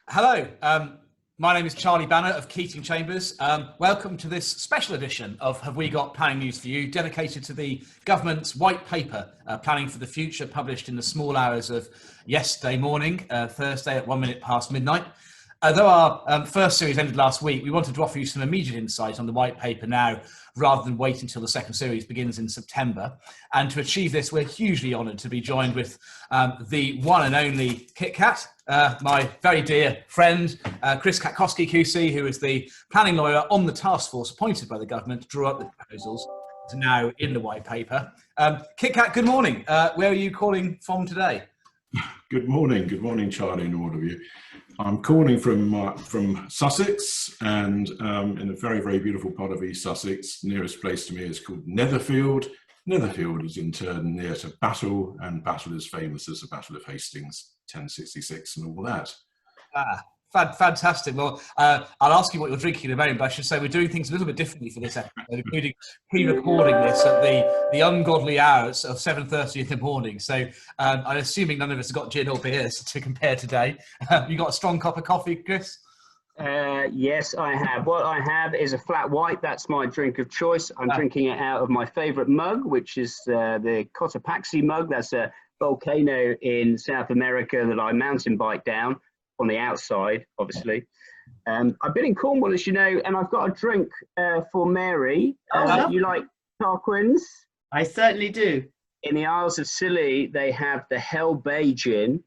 Hello, my name is Charlie Banner of Keating Chambers. Welcome to this special edition of Have We Got Planning News for You, dedicated to the government's white paper, Planning for the Future, published in the small hours of yesterday morning, Thursday at 1 minute past midnight. Though our first series ended last week, we wanted to offer you some immediate insight on the white paper now, rather than wait until the second series begins in September. And to achieve this, we're hugely honoured to be joined with the one and only Kit Kat, my very dear friend, Chris Katkowski QC, who is the planning lawyer on the task force appointed by the government to draw up the proposals to now in the white paper. Kit Kat, good morning. Where are you calling from today? Good morning, Charlie, and all of you. I'm calling from Sussex, and in a very, very beautiful part of East Sussex. Nearest place to me is called Netherfield. Netherfield is in turn near to Battle, and Battle is famous as the Battle of Hastings, 1066, and all that. Fantastic. Well, I'll ask you what you're drinking in a moment, but I should say we're doing things a little bit differently for this episode, including pre-recording this at the ungodly hours of 7:30 in the morning. So I'm assuming none of us have got gin or beers to compare today. You got a strong cup of coffee, Chris? Yes, I have. What I have is a flat white. That's my drink of choice. I'm drinking it out of my favourite mug, which is the Cotopaxi mug. That's a volcano in South America that I mountain bike down on the outside, obviously. I've been in Cornwall, as you know, and I've got a drink for Mary. You like Tarquins? I certainly do. In the Isles of Scilly, they have the Hell Bay gin.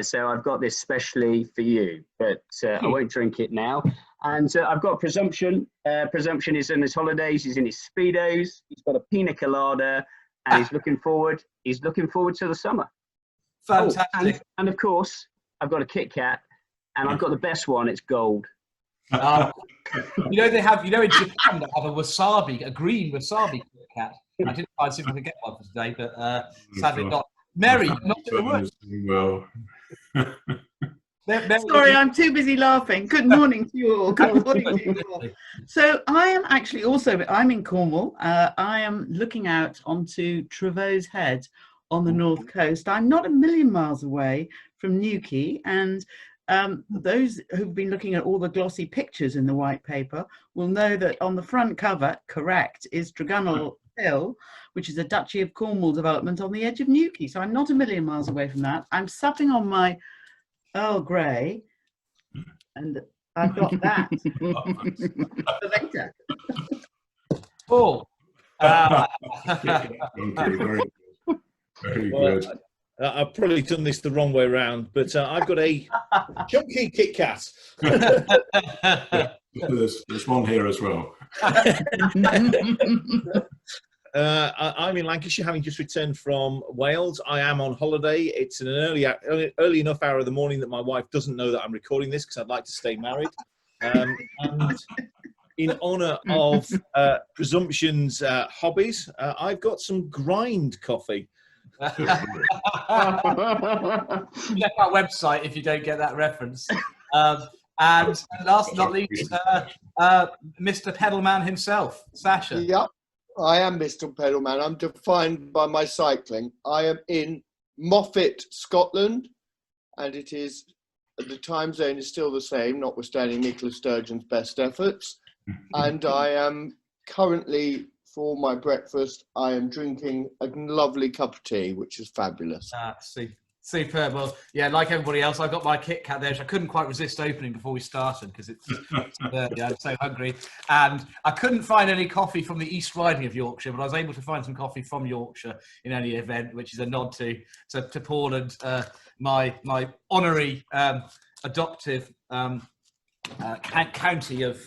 So I've got this specially for you, but I won't drink it now. And I've got Presumption. Presumption is on his holidays. He's in his Speedos. He's got a pina colada, and he's looking forward to the summer. Fantastic. Oh, and of course, I've got a Kit Kat, and I've got the best one. It's gold. They have, in Japan, they have a green wasabi Kit Kat. I didn't find if I could get one for today, but sadly not. Mary, not doing well. Sorry, I'm too busy laughing. Good morning to you all. Good morning to you all. So I am actually I'm in Cornwall. I am looking out onto Trevose Head on the north coast. I'm not a million miles away from Newquay, and those who've been looking at all the glossy pictures in the white paper will know that on the front cover, correct, is Tregonwell Hill, which is a Duchy of Cornwall development on the edge of Newquay. So I'm not a million miles away from that. I'm supping on my Earl Grey, and I've got that for later. Oh. Very good. I've probably done this the wrong way around, but I've got a chunky Kit Kat. There's one here as well. I'm in Lancashire, having just returned from Wales. I am on holiday. It's an early enough hour of the morning that my wife doesn't know that I'm recording this because I'd like to stay married. And in honour of Presumption's hobbies, I've got some grind coffee. Check our website if you don't get that reference. And last but not least, Mr. Pedalman himself, Sasha. Yep, I am Mr. Pedalman. I'm defined by my cycling. I am in Moffat, Scotland, and it is, the time zone is still the same, notwithstanding Nicola Sturgeon's best efforts. And I am currently, for my breakfast, I am drinking a lovely cup of tea, which is fabulous. Superb. Well, yeah, like everybody else, I've got my Kit Kat there, which I couldn't quite resist opening before we started because it's I'm so hungry. And I couldn't find any coffee from the East Riding of Yorkshire, but I was able to find some coffee from Yorkshire in any event, which is a nod to Paul and my honorary adoptive county of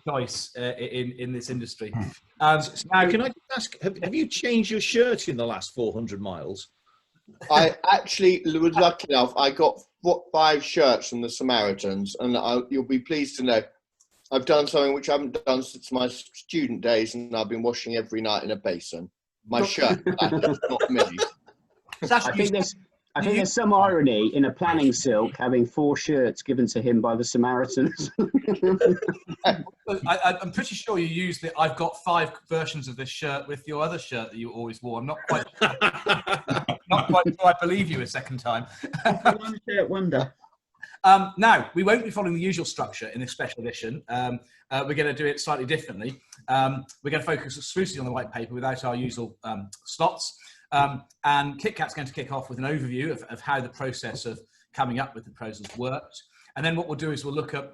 choice in this industry. Now, can I just ask, have you changed your shirt in the last 400 miles? I actually was lucky enough. I got 5 shirts from the Samaritans, and you'll be pleased to know I've done something which I haven't done since my student days, and I've been washing every night in a basin. My shirt, not me. I think there's some irony in a planning silk having 4 shirts given to him by the Samaritans. I'm pretty sure you used the I've got 5 versions of this shirt with your other shirt that you always wore. I'm not quite sure I believe you a second time. One shirt wonder. Now, we won't be following the usual structure in this special edition. We're going to do it slightly differently. We're going to focus exclusively on the white paper without our usual slots. And Kit Kat's going to kick off with an overview of how the process of coming up with the proposals worked. And then what we'll do is we'll look at,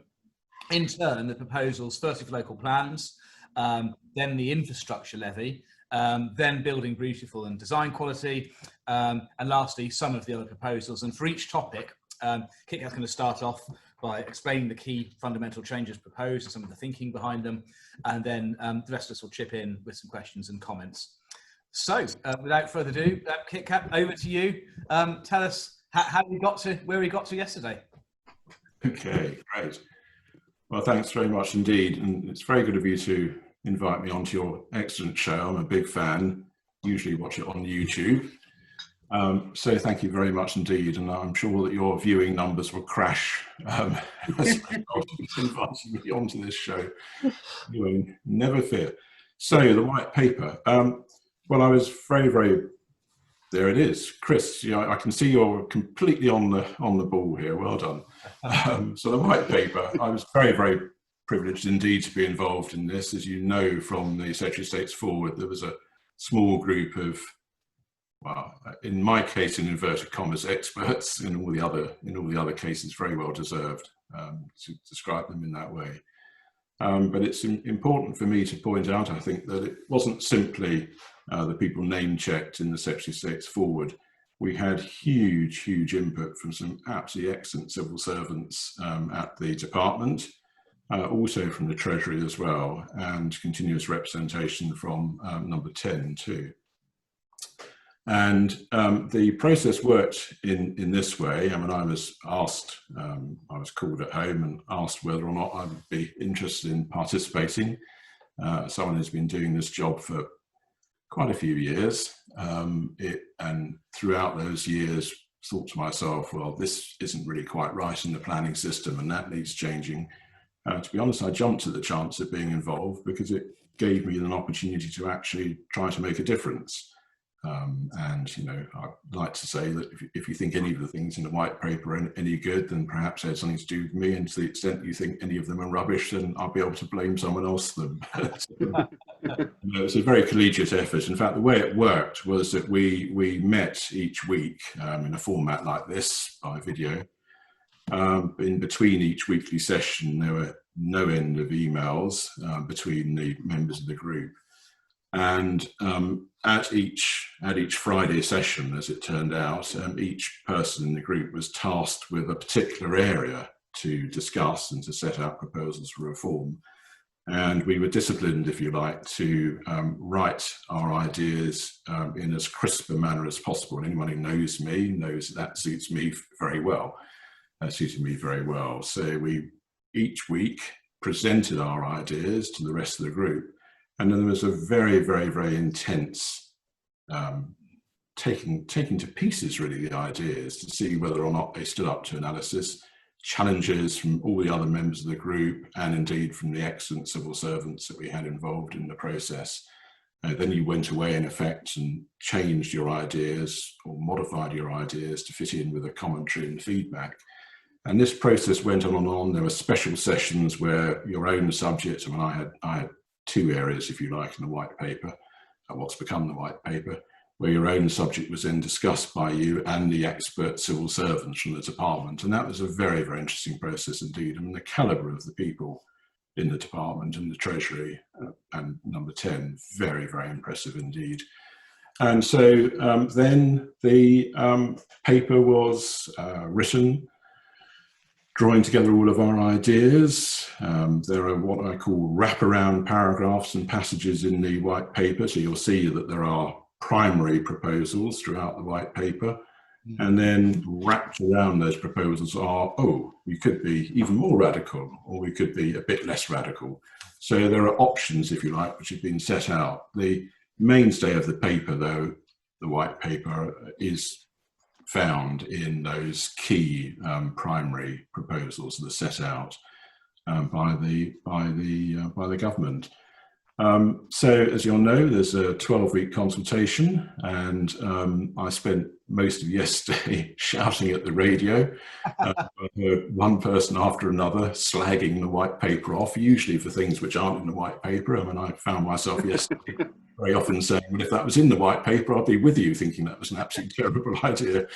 in turn, the proposals, firstly for local plans, then the infrastructure levy, then building beautiful and design quality, and lastly, some of the other proposals. And for each topic, Kit Kat's going to start off by explaining the key fundamental changes proposed and some of the thinking behind them, and then the rest of us will chip in with some questions and comments. So, without further ado, Kit Kat, over to you. Tell us how we got to where we got to yesterday. Okay, great. Well, thanks very much indeed, and it's very good of you to invite me onto your excellent show. I'm a big fan. Usually watch it on YouTube. So thank you very much indeed, and I'm sure that your viewing numbers will crash as inviting me onto this show. Anyway, never fear. So the white paper. Well, I was very. There it is, Chris. I can see you're completely on the ball here. Well done. So the white paper. I was very privileged indeed to be involved in this. As you know from the Secretary of State's forward, there was a small group of, well, in my case, in inverted commas, experts. In all the other cases, very well deserved, to describe them in that way. But it's important for me to point out, I think, that it wasn't simply the people name-checked in the Secretary of State's forward. We had huge input from some absolutely excellent civil servants at the department, also from the Treasury as well, and continuous representation from number 10 too. And the process worked in this way. I mean, I was asked, I was called at home and asked whether or not I would be interested in participating. Someone who's been doing this job for quite a few years, and throughout those years thought to myself, well, this isn't really quite right in the planning system and that needs changing. To be honest, I jumped at the chance of being involved because it gave me an opportunity to actually try to make a difference. And, you know, I'd like to say that if you think any of the things in the white paper are any good, then perhaps they had something to do with me. And to the extent you think any of them are rubbish, then I'll be able to blame someone else for them. It's a very collegiate effort. In fact, the way it worked was that we met each week in a format like this by video. In between each weekly session, there were no end of emails between the members of the group. And at each Friday session, as it turned out, each person in the group was tasked with a particular area to discuss and to set out proposals for reform. And we were disciplined, if you like, to write our ideas in as crisp a manner as possible. And anyone who knows me knows that suits me very well. Suited me very well. So we each week presented our ideas to the rest of the group. And then there was a very intense taking to pieces, really, the ideas to see whether or not they stood up to analysis, challenges from all the other members of the group, and indeed from the excellent civil servants that we had involved in the process. Then you went away, in effect, and changed your ideas or modified your ideas to fit in with a commentary and feedback. And this process went on and on. There were special sessions where your own subject, I mean, I had two areas, if you like, in the white paper, what's become the white paper, where your own subject was then discussed by you and the expert civil servants from the department. And that was a very interesting process indeed. I mean, the calibre of the people in the department and the Treasury and number 10, very impressive indeed. And so then the paper was written, drawing together all of our ideas. There are what I call wraparound paragraphs and passages in the white paper. So you'll see that there are primary proposals throughout the white paper. And then wrapped around those proposals are, oh, we could be even more radical, or we could be a bit less radical. So there are options, if you like, which have been set out. The mainstay of the paper, though, the white paper, is found in those key primary proposals that are set out by the government. So as you'll know, there's a 12-week consultation, and I spent most of yesterday shouting at the radio. I heard one person after another slagging the white paper off, usually for things which aren't in the white paper. I mean, I found myself yesterday very often saying, well, if that was in the white paper, I'd be with you, thinking that was an absolutely terrible idea.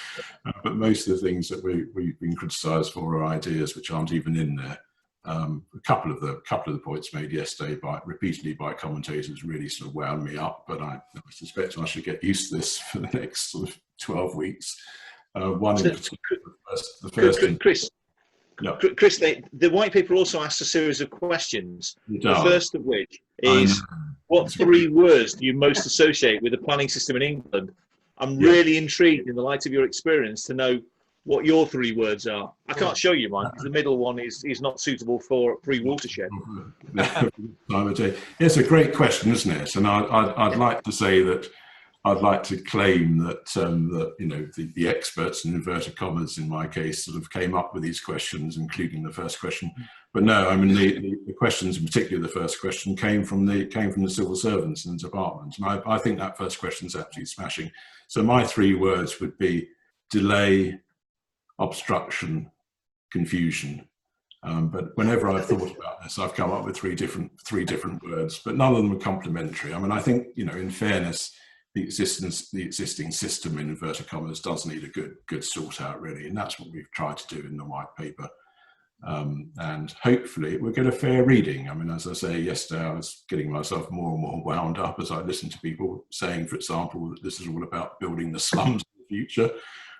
But most of the things that we've been criticised for are ideas which aren't even in there. A couple of the points made yesterday repeatedly by commentators really sort of wound me up, but I suspect I should get used to this for the next sort of 12 weeks. One in particular, the first. Chris, the white paper also asks a series of questions. The first of which is, what 3 words do you most associate with the planning system in England? I'm really intrigued, in the light of your experience, to know what your 3 words are. I can't show you mine because the middle one is not suitable for pre-watershed. It's a great question, isn't it? And I'd like to say that I'd like to claim that the experts, in inverted commas in my case, sort of came up with these questions, including the first question. But no, I mean the questions, in particular the first question, came from the civil servants in the department, and I think that first question is absolutely smashing. So my 3 words would be delay, obstruction, confusion. But whenever I've thought about this, I've come up with three different words, but none of them are complementary. I mean, I think, in fairness, the existing system, in inverted commas, does need a good sort out, really, and that's what we've tried to do in the white paper. And hopefully it will get a fair reading. I mean, as I say, yesterday I was getting myself more and more wound up as I listened to people saying, for example, that this is all about building the slums of the future,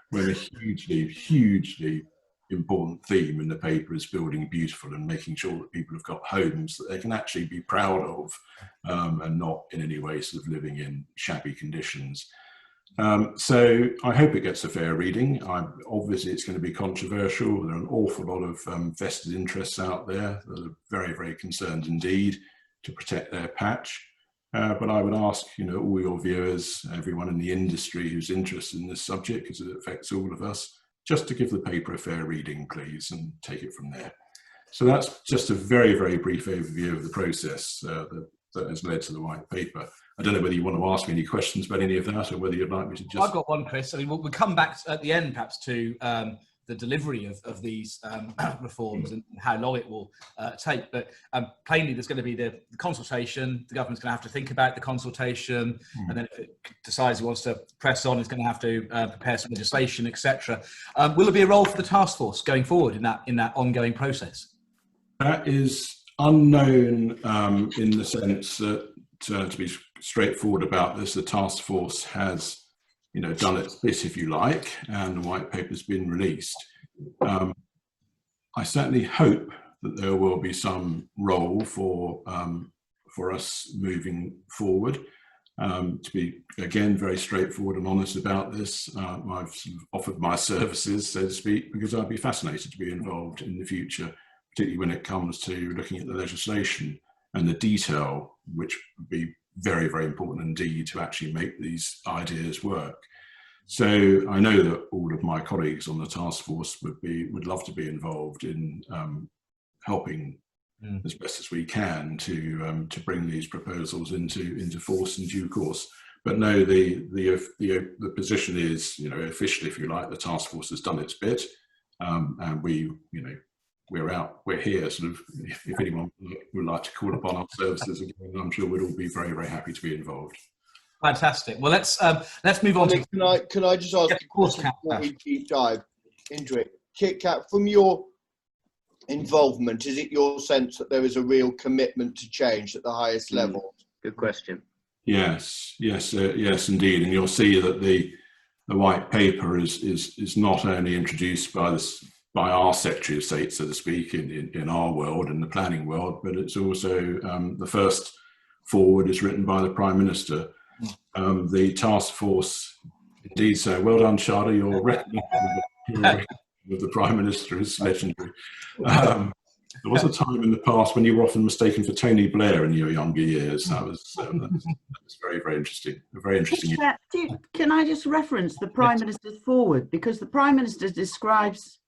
when a hugely important theme in the paper is building beautiful and making sure that people have got homes that they can actually be proud of, and not in any way sort of living in shabby conditions. So I hope it gets a fair reading. Obviously it's going to be controversial. There are an awful lot of vested interests out there that are very, very concerned indeed to protect their patch. But I would ask, all your viewers, everyone in the industry who's interested in this subject, because it affects all of us, just to give the paper a fair reading, please, and take it from there. So that's just a very, very brief overview of the process that has led to the white paper. I don't know whether you want to ask me any questions about any of that, or whether you'd like me to just... I've got one, Chris. I mean, we'll come back at the end, perhaps, to the delivery of these reforms and how long it will take. But plainly, there's going to be the consultation. The government's going to have to think about the consultation, and then if it decides it wants to press on, it's going to have to prepare some legislation, etc. Will there be a role for the task force going forward in that ongoing process? That is unknown in the sense that, to be straightforward about this, the task force has done its bit, if you like, and the white paper's been released. I certainly hope that there will be some role for us moving forward. To be, again, very straightforward and honest about this, I've sort of offered my services, so to speak, because I'd be fascinated to be involved in the future, particularly when it comes to looking at the legislation and the detail, which would be very, very important indeed to actually make these ideas work. So I know that all of my colleagues on the task force would love to be involved in helping as best as we can to bring these proposals into force in due course. But no, the position is, officially, if you like, the task force has done its bit, and we're here, sort of, if anyone would like to call upon our services again, I'm sure we'd all be very, very happy to be involved. Fantastic. Well, let's move on to... Can I just ask a question before we deep dive into it? Kit Kat, from your involvement, is it your sense that there is a real commitment to change at the highest level? Good question. Yes, indeed. And you'll see that the white paper is not only introduced by our Secretary of State, so to speak, in our world, in the planning world, but it's also the first forward is written by the Prime Minister. The task force, indeed, so well done, Charlie. Your recognition of the Prime Minister is legendary. There was a time in the past when you were often mistaken for Tony Blair in your younger years. That was very, very interesting. Very interesting. Can I just reference the Prime Minister's forward, because the Prime Minister describes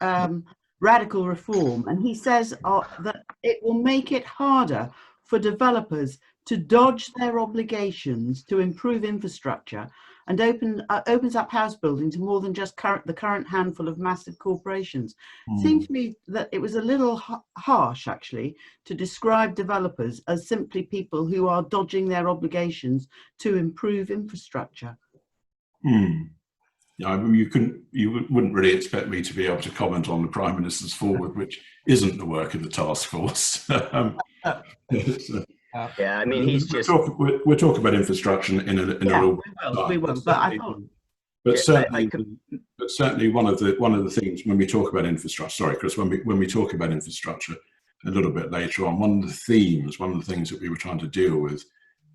radical reform, and he says that it will make it harder for developers to dodge their obligations to improve infrastructure and opens up house building to more than just the current handful of massive corporations. It seemed to me that it was a little harsh, actually, to describe developers as simply people who are dodging their obligations to improve infrastructure. Yeah, I mean, you wouldn't really expect me to be able to comment on the Prime Minister's forward, which isn't the work of the task force. Yeah, I mean, he's we're talking about infrastructure in a little. We will. But I thought. But certainly, one of the things when we talk about infrastructure. Sorry, Chris. When we talk about infrastructure a little bit later on, one of the things that we were trying to deal with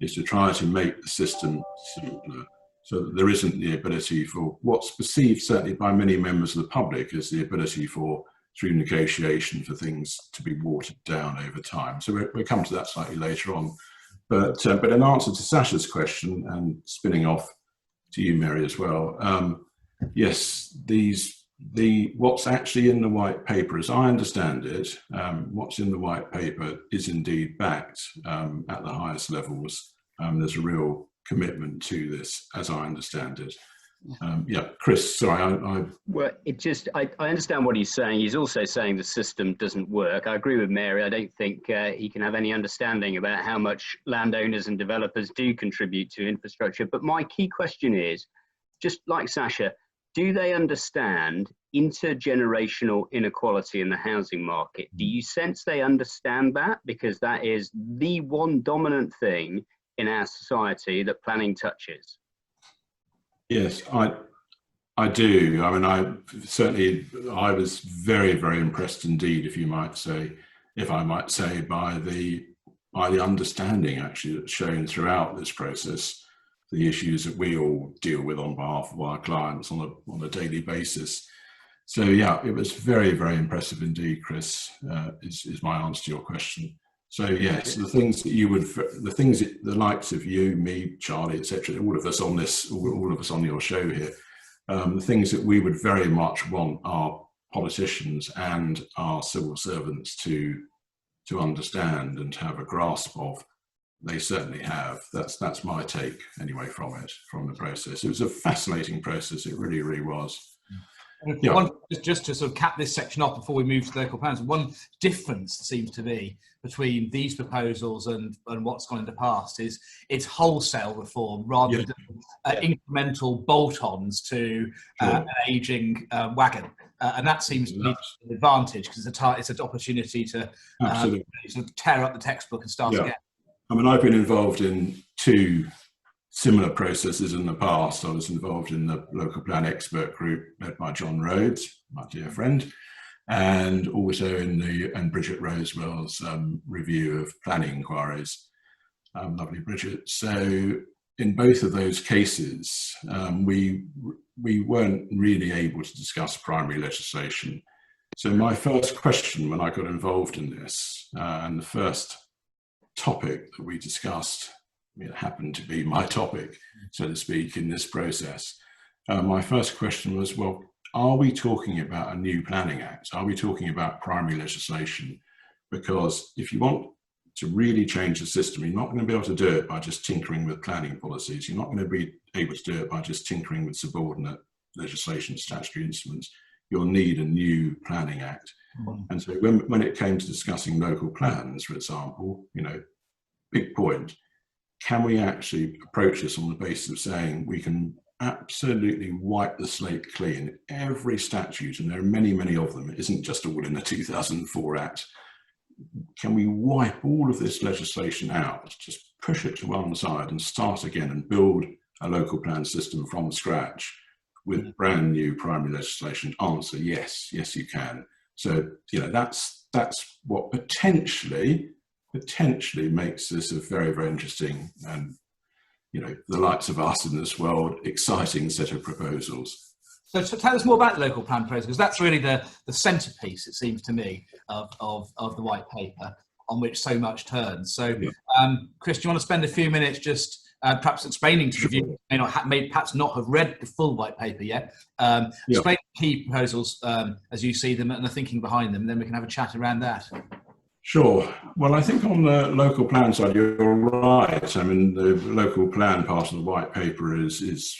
is to try to make the system simpler, so that there isn't the ability for what's perceived certainly by many members of the public as the ability for, through negotiation, for things to be watered down over time. So we'll come to that slightly later on. But in answer to Sasha's question, and spinning off to you, Mary, as well, yes, what's actually in the white paper, as I understand it, what's in the white paper is indeed backed at the highest levels. There's a real commitment to this, as I understand it. Yeah, Chris, sorry. Well, I understand what he's saying. He's also saying the system doesn't work. I agree with Mary. I don't think he can have any understanding about how much landowners and developers do contribute to infrastructure. But my key question is, just like Sasha, do they understand intergenerational inequality in the housing market? Do you sense they understand that? Because that is the one dominant thing in our society that planning touches. Yes, I do. I mean, I was very, very impressed indeed, if I might say, by the understanding actually that's shown throughout this process, the issues that we all deal with on behalf of our clients on a daily basis. So yeah, it was very, very impressive indeed, Chris, is my answer to your question. So yes, the likes of you, me, Charlie, etc., all of us on your show here, the things that we would very much want our politicians and our civil servants to understand and to have a grasp of, they certainly have. That's my take anyway from the process. It was a fascinating process. It really, really was. Yeah. Just to sort of cap this section off before we move to local plans, one difference seems to be between these proposals and what's gone in the past is it's wholesale reform rather than incremental bolt-ons to an ageing wagon. And that seems to be an advantage because it's an opportunity to sort of tear up the textbook and start again. I mean, I've been involved in two similar processes in the past. I was involved in the local plan expert group led by John Rhodes, my dear friend, and also in Bridget Rosewell's review of planning inquiries. Lovely Bridget. So in both of those cases, we weren't really able to discuss primary legislation. So my first question when I got involved in this, and the first topic that we discussed, it happened to be my topic, so to speak, in this process. My first question was, well, are we talking about a new planning act? Are we talking about primary legislation? Because if you want to really change the system, you're not going to be able to do it by just tinkering with planning policies. You're not going to be able to do it by just tinkering with subordinate legislation, statutory instruments. You'll need a new planning act. And so when it came to discussing local plans, for example, big point, can we actually approach this on the basis of saying we can absolutely wipe the slate clean? Every statute, and there are many, many of them, it isn't just all in the 2004 Act. Can we wipe all of this legislation out, just push it to one side and start again and build a local plan system from scratch with brand new primary legislation? Answer, yes, you can. So, that's what potentially makes this a very, very interesting and, the likes of us in this world, exciting set of proposals. So tell us more about the local plan process, because that's really the centrepiece, it seems to me, of the white paper on which so much turns. So, Chris, do you want to spend a few minutes just perhaps explaining to the viewer who may perhaps not have read the full white paper yet, explain the key proposals as you see them and the thinking behind them, and then we can have a chat around that. Sure. Well, I think on the local plan side, you're right. I mean, the local plan part of the white paper is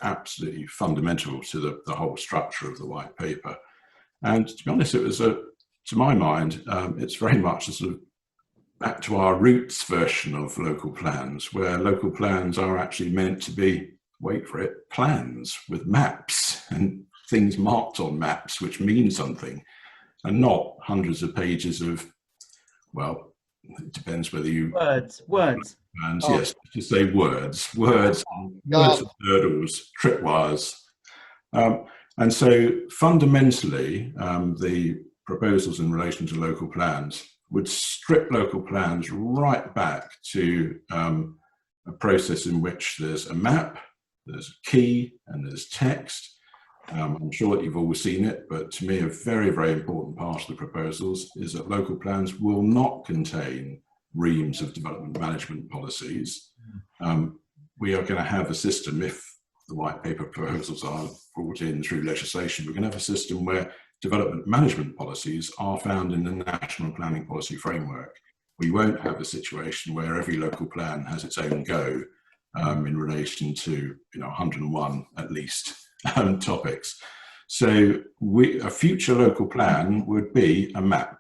absolutely fundamental to the whole structure of the white paper. And to be honest, it was to my mind, it's very much a sort of back to our roots version of local plans, where local plans are actually meant to be, wait for it, plans with maps and things marked on maps which mean something, and not hundreds of pages of, well, it depends whether you... Words. Plans, Oh. yes, to say words with hurdles, tripwires. And so fundamentally, the proposals in relation to local plans would strip local plans right back to a process in which there's a map, there's a key, and there's text. I'm sure that you've all seen it, but to me, a very, very important part of the proposals is that local plans will not contain reams of development management policies. We are going to have a system, if the white paper proposals are brought in through legislation, we're going to have a system where development management policies are found in the National Planning Policy Framework. We won't have a situation where every local plan has its own go in relation to 101 at least topics. So a future local plan would be a map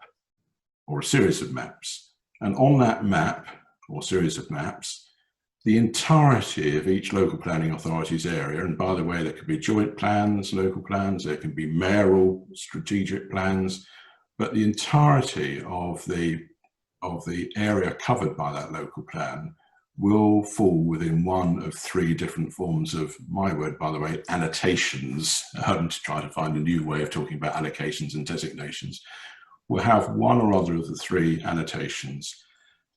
or a series of maps. And on that map or series of maps, the entirety of each local planning authority's area, and by the way, there could be joint plans, local plans, there can be mayoral strategic plans, but the entirety of the area covered by that local plan will fall within one of three different forms of, my word, by the way, annotations, to try to find a new way of talking about allocations and designations. We'll have one or other of the three annotations.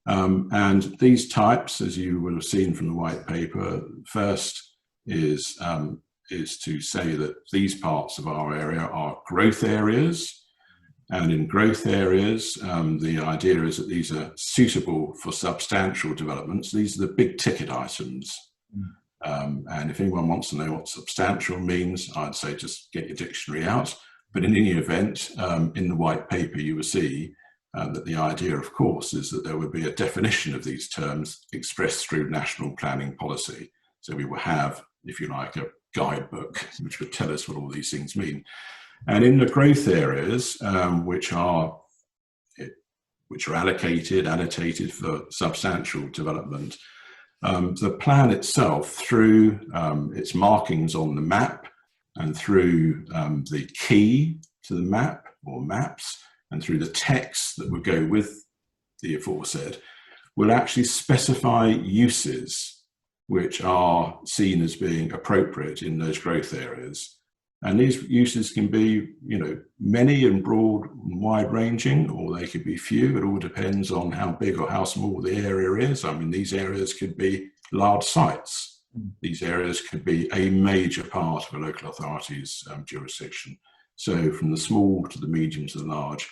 And these types, as you will have seen from the white paper, first is to say that these parts of our area are growth areas. And in growth areas, the idea is that these are suitable for substantial developments. These are the big ticket items. And if anyone wants to know what substantial means, I'd say just get your dictionary out. But in any event, in the white paper, you will see that the idea, of course, is that there would be a definition of these terms expressed through national planning policy. So we will have, if you like, a guidebook which would tell us what all these things mean. And in the growth areas, which are allocated, annotated for substantial development, the plan itself, through its markings on the map and through the key to the map or maps, and through the text that would go with the aforesaid, will actually specify uses which are seen as being appropriate in those growth areas. And these uses can be, many and broad and wide ranging, or they could be few. It all depends on how big or how small the area is. I mean, these areas could be large sites. These areas could be a major part of a local authority's jurisdiction. So from the small to the medium to the large.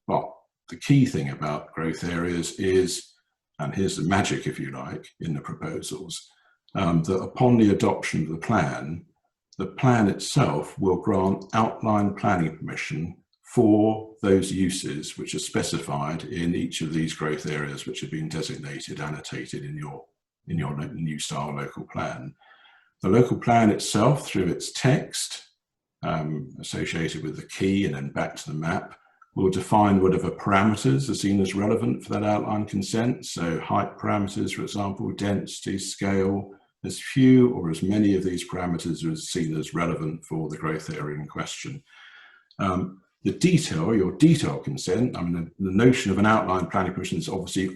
But the key thing about growth areas is, and here's the magic, if you like, in the proposals, that upon the adoption of the plan itself will grant outline planning permission for those uses which are specified in each of these growth areas which have been designated, annotated in your new style local plan. The local plan itself, through its text associated with the key and then back to the map, will define whatever parameters are seen as relevant for that outline consent. So height parameters, for example, density, scale, as few or as many of these parameters are seen as relevant for the growth area in question. The detail, your detail consent, I mean, the notion of an outline planning permission is obviously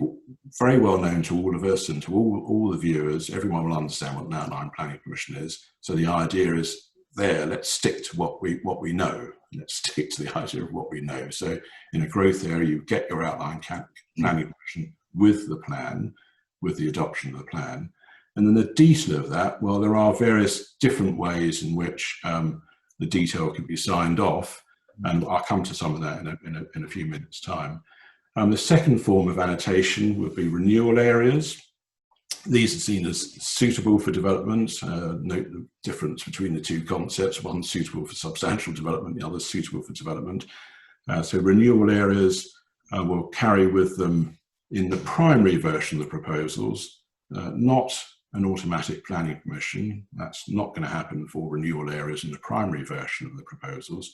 very well known to all of us and to all the viewers. Everyone will understand what an outline planning permission is. So the idea is there, let's stick to what we know. Let's stick to the idea of what we know. So in a growth area, you get your outline planning permission with the plan, with the adoption of the plan. And then the detail of that, well, there are various different ways in which the detail can be signed off. And I'll come to some of that in a few minutes' time. The second form of annotation would be renewal areas. These are seen as suitable for development. Note the difference between the two concepts. One's suitable for substantial development, the other's suitable for development. So renewal areas will carry with them in the primary version of the proposals, not an automatic planning permission. That's not going to happen for renewal areas in the primary version of the proposals,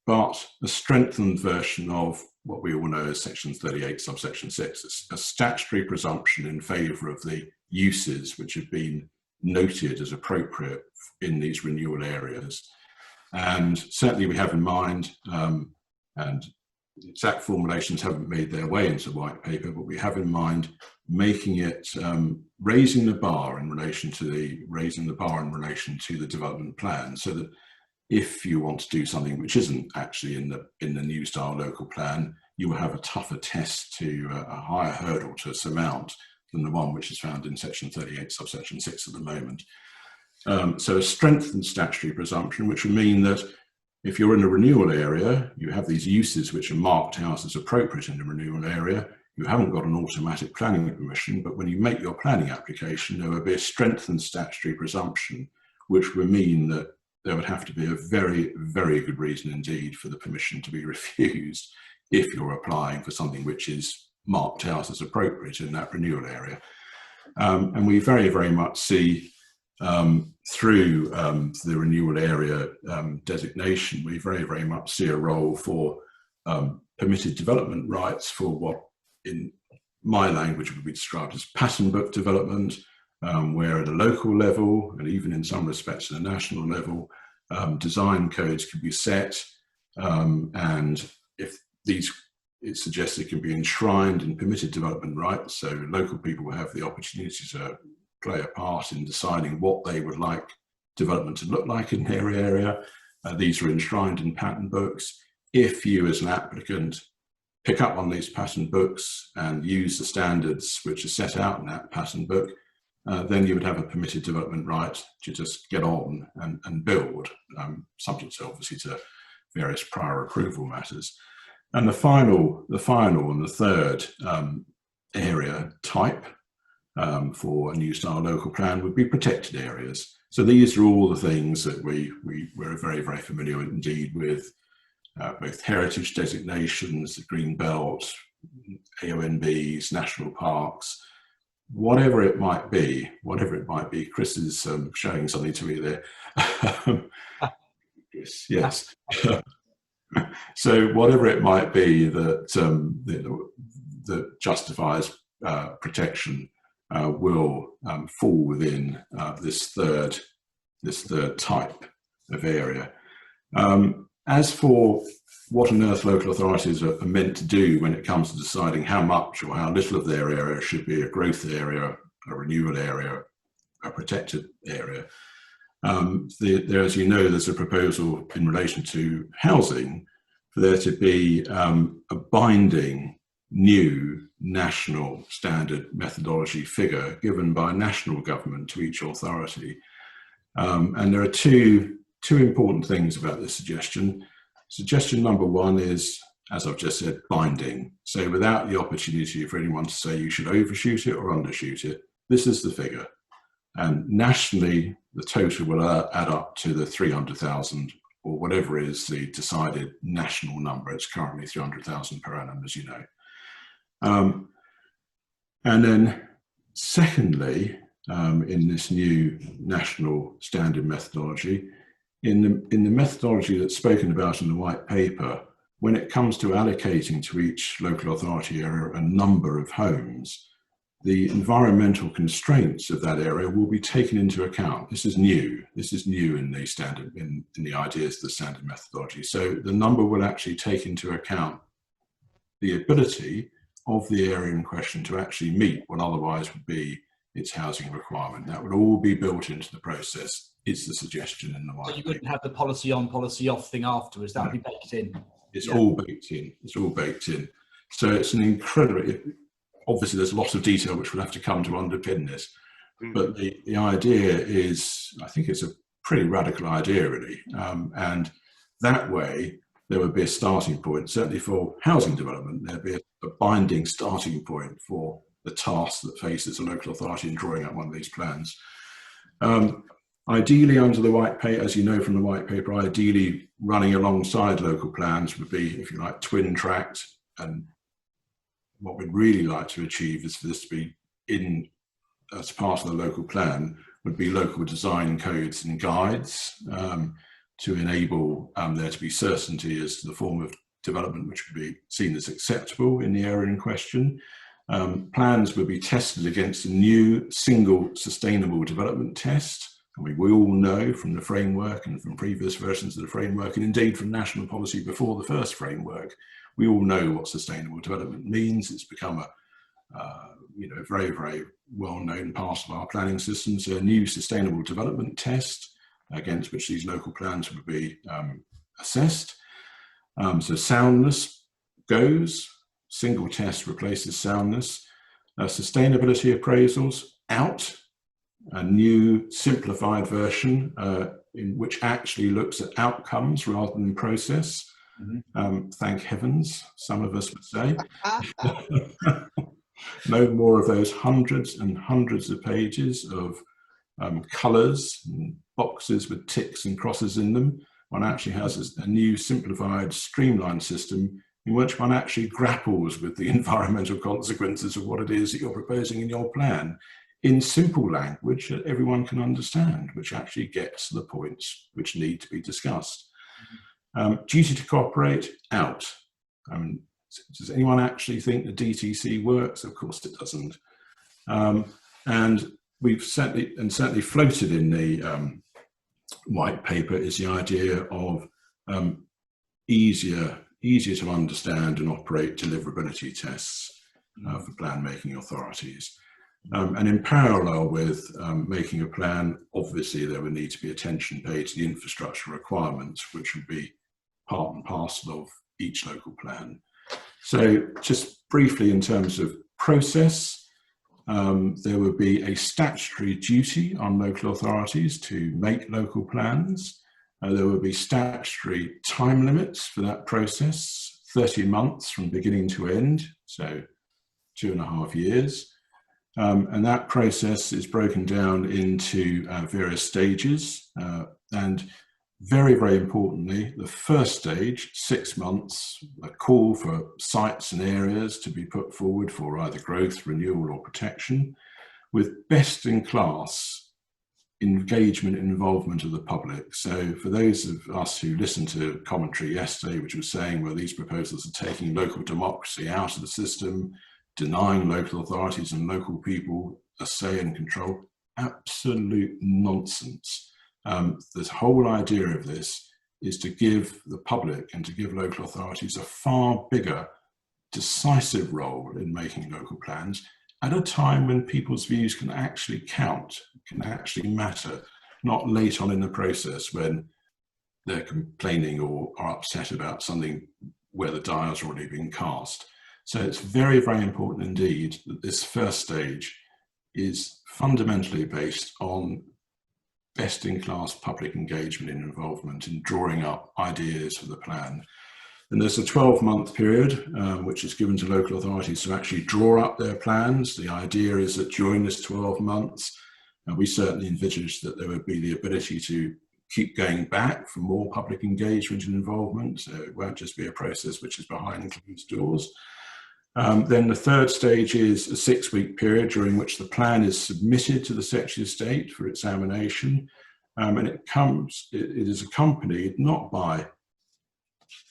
but a strengthened version of what we all know as section 38 subsection 6. It's a statutory presumption in favour of the uses which have been noted as appropriate in these renewal areas. And certainly we have in mind, and exact formulations haven't made their way into the white paper, but we have in mind making it raising the bar in relation to the development plan, so that if you want to do something which isn't actually in the new style local plan, you will have a tougher test a higher hurdle to surmount than the one which is found in section 38 subsection 6 at the moment. So a strengthened statutory presumption, which would mean that if you're in a renewal area, you have these uses which are marked out as appropriate in the renewal area. You haven't got an automatic planning permission, but when you make your planning application, there will be a strengthened statutory presumption, which would mean that there would have to be a very, very good reason indeed for the permission to be refused if you're applying for something which is marked out as appropriate in that renewal area. And we very, very much see through the renewal area designation, we very, very much see a role for permitted development rights for what in my language would be described as pattern book development, where at a local level, and even in some respects at a national level, design codes can be set, and if these, it suggests it can be enshrined in permitted development rights, so local people will have the opportunity to play a part in deciding what they would like development to look like in their area. These are enshrined in pattern books. If you as an applicant pick up on these pattern books and use the standards which are set out in that pattern book, then you would have a permitted development right to just get on and build, subject to obviously to various prior approval matters. And the final and the third area type for a new style local plan would be protected areas. So these are all the things that we're very, very familiar with indeed with both heritage designations, the Green Belt, AONBs, national parks, whatever it might be. Chris is showing something to me there. Yes. So whatever it might be that that justifies protection will fall within this third type of area. As for what on earth local authorities are meant to do when it comes to deciding how much or how little of their area should be a growth area, a renewal area, a protected area, there, as you know, there's a proposal in relation to housing for there to be a binding new national standard methodology figure given by national government to each authority. And there are two important things about this suggestion. Suggestion number one is, as I've just said, binding. So without the opportunity for anyone to say you should overshoot it or undershoot it, this is the figure. And nationally, the total will add up to the 300,000 or whatever is the decided national number. It's currently 300,000 per annum, as you know. And then secondly, in this new national standard methodology, in the methodology that's spoken about in the white paper, when it comes to allocating to each local authority area a number of homes, the environmental constraints of that area will be taken into account. This is new. This is new in the standard, in the ideas of the standard methodology. So the number will actually take into account the ability of the area in question to actually meet what otherwise would be its housing requirement. That would all be built into the process. It's the suggestion in the white paper. So you wouldn't have the policy on, policy off thing afterwards. That would be baked in. It's all baked in. It's all baked in. So it's an incredible. Obviously, there's lots of detail which will have to come to underpin this. But the idea is, I think it's a pretty radical idea, really. And that way, there would be a starting point, certainly for housing development. There'd be a binding starting point for the task that faces a local authority in drawing up one of these plans. Ideally, under the white paper, as you know from the white paper, ideally running alongside local plans would be, if you like, twin tracked and what we'd really like to achieve is for this to be in, as part of the local plan, would be local design codes and guides to enable there to be certainty as to the form of development which would be seen as acceptable in the area in question. Plans would be tested against a new single sustainable development test. I mean, we all know from the framework and from previous versions of the framework, and indeed from national policy before the first framework, we all know what sustainable development means. It's become a very, very well-known part of our planning system. So a new sustainable development test against which these local plans would be assessed. So soundness goes, single test replaces soundness. Sustainability appraisals out, a new simplified version in which actually looks at outcomes rather than process. Thank heavens, some of us would say. No more of those hundreds and hundreds of pages of colours and boxes with ticks and crosses in them. One actually has a new simplified streamlined system in which one actually grapples with the environmental consequences of what it is that you're proposing in your plan in simple language that everyone can understand, which actually gets to the points which need to be discussed. Duty to cooperate out. Does anyone actually think the DTC works? Of course it doesn't. And we've certainly floated in the white paper is the idea of easier to understand and operate deliverability tests for plan making authorities. And in parallel with making a plan, obviously there would need to be attention paid to the infrastructure requirements, which would be part and parcel of each local plan. So just briefly in terms of process, there would be a statutory duty on local authorities to make local plans. There would be statutory time limits for that process, 30 months from beginning to end, so 2.5 years. And that process is broken down into various stages. And very, very importantly, the first stage, 6 months, a call for sites and areas to be put forward for either growth, renewal or protection, with best in class engagement and involvement of the public. So for those of us who listened to commentary yesterday, which was saying, well, these proposals are taking local democracy out of the system, denying local authorities and local people a say and control, absolute nonsense. The whole idea of this is to give the public and to give local authorities a far bigger, decisive role in making local plans at a time when people's views can actually count, can actually matter, not late on in the process when they're complaining or are upset about something where the die has already been cast. So it's very, very important indeed that this first stage is fundamentally based on best-in-class public engagement and involvement in drawing up ideas for the plan. And there's a 12-month period which is given to local authorities to actually draw up their plans. The idea is that during this 12 months, we certainly envisage that there would be the ability to keep going back for more public engagement and involvement. So it won't just be a process which is behind closed doors. Then the third stage is a 6-week period during which the plan is submitted to the Secretary of State for examination. And it is accompanied not by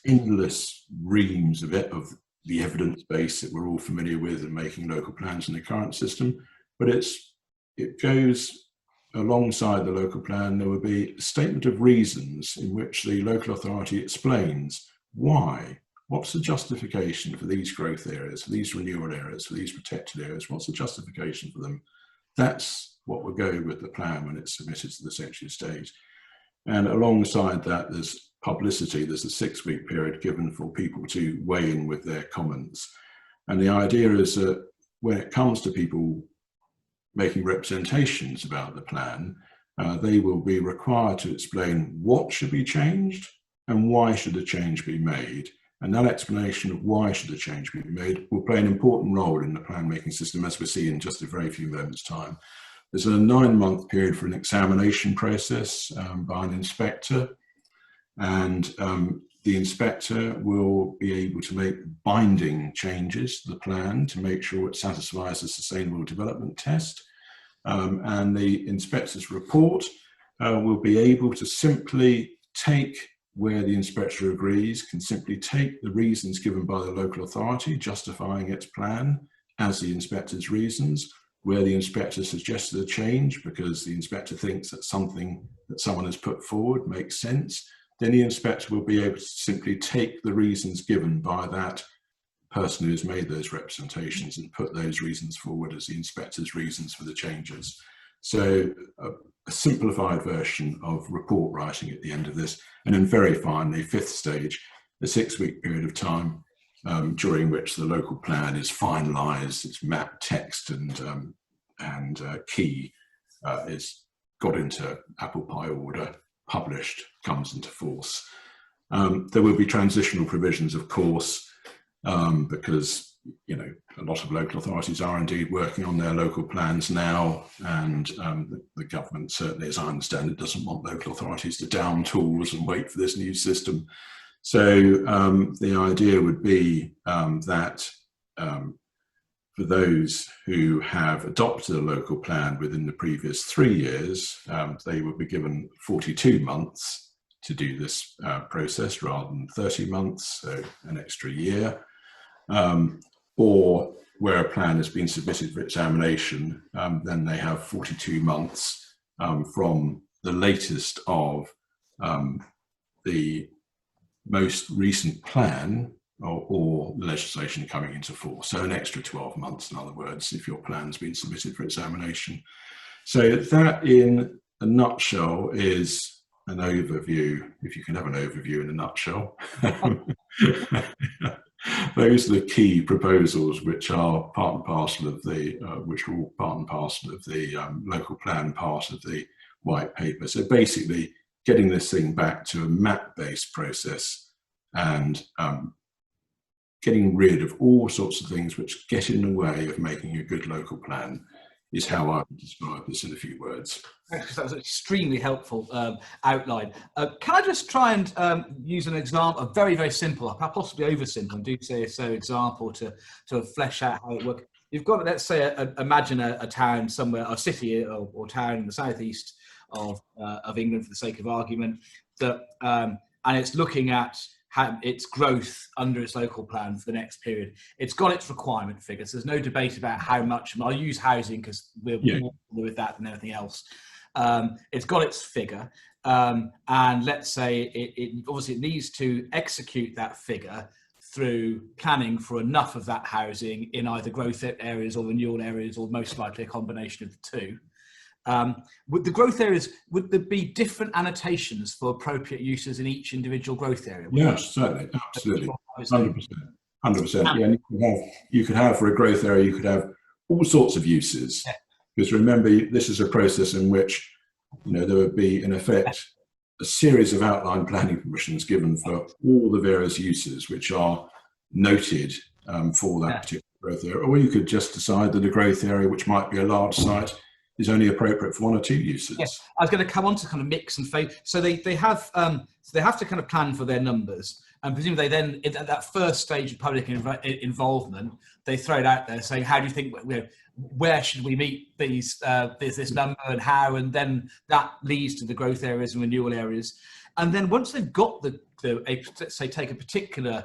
endless reams of the evidence base that we're all familiar with in making local plans in the current system, but it goes alongside the local plan. There will be a statement of reasons in which the local authority explains why. What's the justification for these growth areas, for these renewal areas, for these protected areas? What's the justification for them? That's what we're going with the plan when it's submitted to the Secretary of State. And alongside that, there's publicity. There's a 6-week period given for people to weigh in with their comments. And the idea is that when it comes to people making representations about the plan, they will be required to explain what should be changed and why should the change be made. And that explanation of why should the change be made will play an important role in the plan making system, as we'll see in just a very few moments' time. There's a 9-month period for an examination process by an inspector, and the inspector will be able to make binding changes to the plan to make sure it satisfies the Sustainable Development Test. And the inspector's report will be able to simply take, where the inspector agrees, can simply take the reasons given by the local authority justifying its plan as the inspector's reasons. Where the inspector suggested a change because the inspector thinks that something that someone has put forward makes sense, then the inspector will be able to simply take the reasons given by that person who has made those representations and put those reasons forward as the inspector's reasons for the changes. So a simplified version of report writing at the end of this. And then very finally, fifth stage, a 6-week period of time during which the local plan is finalised, its map, text and key is got into apple pie order, published, comes into force. There will be transitional provisions, of course, because a lot of local authorities are indeed working on their local plans now, and the government certainly, as I understand it, doesn't want local authorities to down tools and wait for this new system. So the idea would be that for those who have adopted a local plan within the previous 3 years, they would be given 42 months to do this process rather than 30 months, so an extra year. Or where a plan has been submitted for examination, then they have 42 months from the latest of the most recent plan or legislation coming into force. So an extra 12 months, in other words, if your plan's been submitted for examination. So that, in a nutshell, is an overview, if you can have an overview in a nutshell. Those are the key proposals which are part and parcel of the, local plan part of the white paper. So basically getting this thing back to a map-based process and getting rid of all sorts of things which get in the way of making a good local plan is how I would describe this in a few words. That was an extremely helpful outline. Can I just try and use an example, a very, very simple, possibly oversimple, and do say so example to flesh out how it works. You've got, let's say, imagine a town somewhere, a city or town in the southeast of England, for the sake of argument, that and it's looking at its growth under its local plan for the next period. It's got its requirement figures. There's no debate about how much. I'll use housing because we're more with that than anything else. It's got its figure, and let's say it obviously it needs to execute that figure through planning for enough of that housing in either growth areas or renewal areas, or most likely a combination of the two. With the growth areas, would there be different annotations for appropriate uses in each individual growth area? Yes, certainly, absolutely, 100%. Yeah, and you could have for a growth area, you could have all sorts of uses. Yeah. Because remember, this is a process in which there would be, in effect, a series of outline planning permissions given for all the various uses which are noted for that particular growth area. Or you could just decide that a growth area, which might be a large site, is only appropriate for one or two uses. Yes, I was going to come on to kind of mix and fade. So they have to kind of plan for their numbers, and presumably they then, at that first stage of public involvement, they throw it out there saying, how do you think, where should we meet these this number and how, and then that leads to the growth areas and renewal areas. And then once they've got let's say take a particular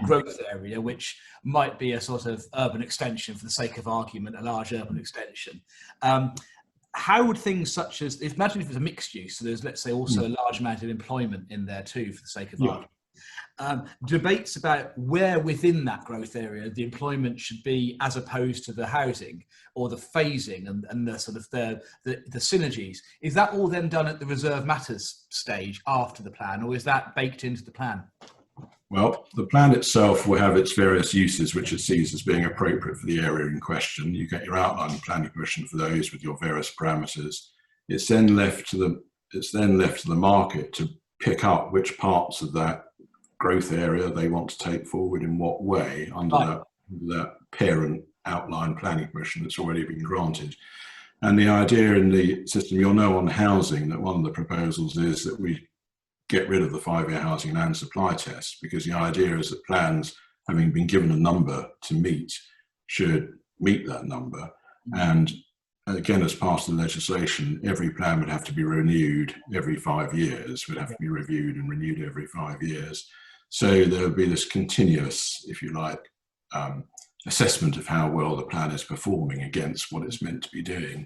growth area, which might be a sort of urban extension, for the sake of argument, a large urban extension. How would things such as, imagine if it was a mixed use, so there's, let's say, also a large amount of employment in there too, for the sake of argument. Debates about where within that growth area the employment should be as opposed to the housing, or the phasing and the sort of the synergies. Is that all then done at the reserve matters stage after the plan, or is that baked into the plan? Well, the plan itself will have its various uses which it sees as being appropriate for the area in question. You get your outline planning permission for those with your various parameters. It's then left to the market to pick up which parts of that growth area they want to take forward in what way under that parent outline planning permission that's already been granted. And the idea in the system, you'll know on housing, that one of the proposals is that we get rid of the 5-year housing land supply test, because the idea is that plans having been given a number to meet, should meet that number. And again, as part of the legislation, every plan would have to be renewed every 5 years, would have to be reviewed and renewed every 5 years. So there would be this continuous, if you like, assessment of how well the plan is performing against what it's meant to be doing.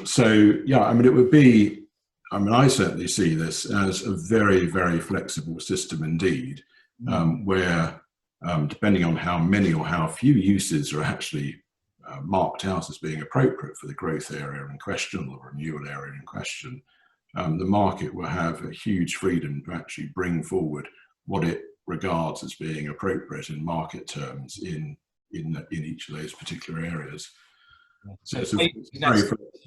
So yeah, I mean, it would be, I mean, I certainly see this as a very, very flexible system indeed, where depending on how many or how few uses are actually marked out as being appropriate for the growth area in question or renewal area in question, the market will have a huge freedom to actually bring forward what it regards as being appropriate in market terms in each of those particular areas. So it's a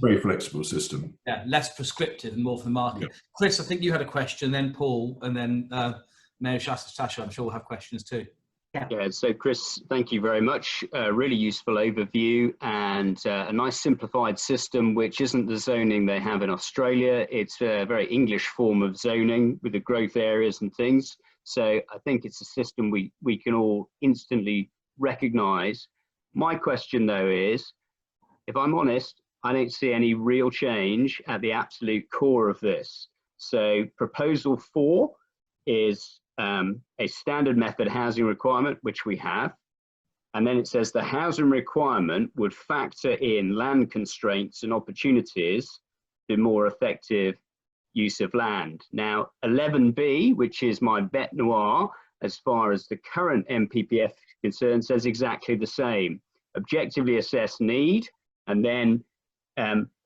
very flexible system. Yeah, less prescriptive and more for the market. Yeah. Chris, I think you had a question, then Paul, and then Mayor Shasta, I'm sure will have questions too. Yeah, so Chris, thank you very much. Really useful overview and a nice simplified system, which isn't the zoning they have in Australia. It's a very English form of zoning with the growth areas and things. So I think it's a system we can all instantly recognize. My question though is, if I'm honest, I don't see any real change at the absolute core of this. So proposal 4 is a standard method housing requirement, which we have. And then it says the housing requirement would factor in land constraints and opportunities to more effective use of land. Now, 11B, which is my bête noire, as far as the current MPPF is concerned, says exactly the same. Objectively assess need, and then,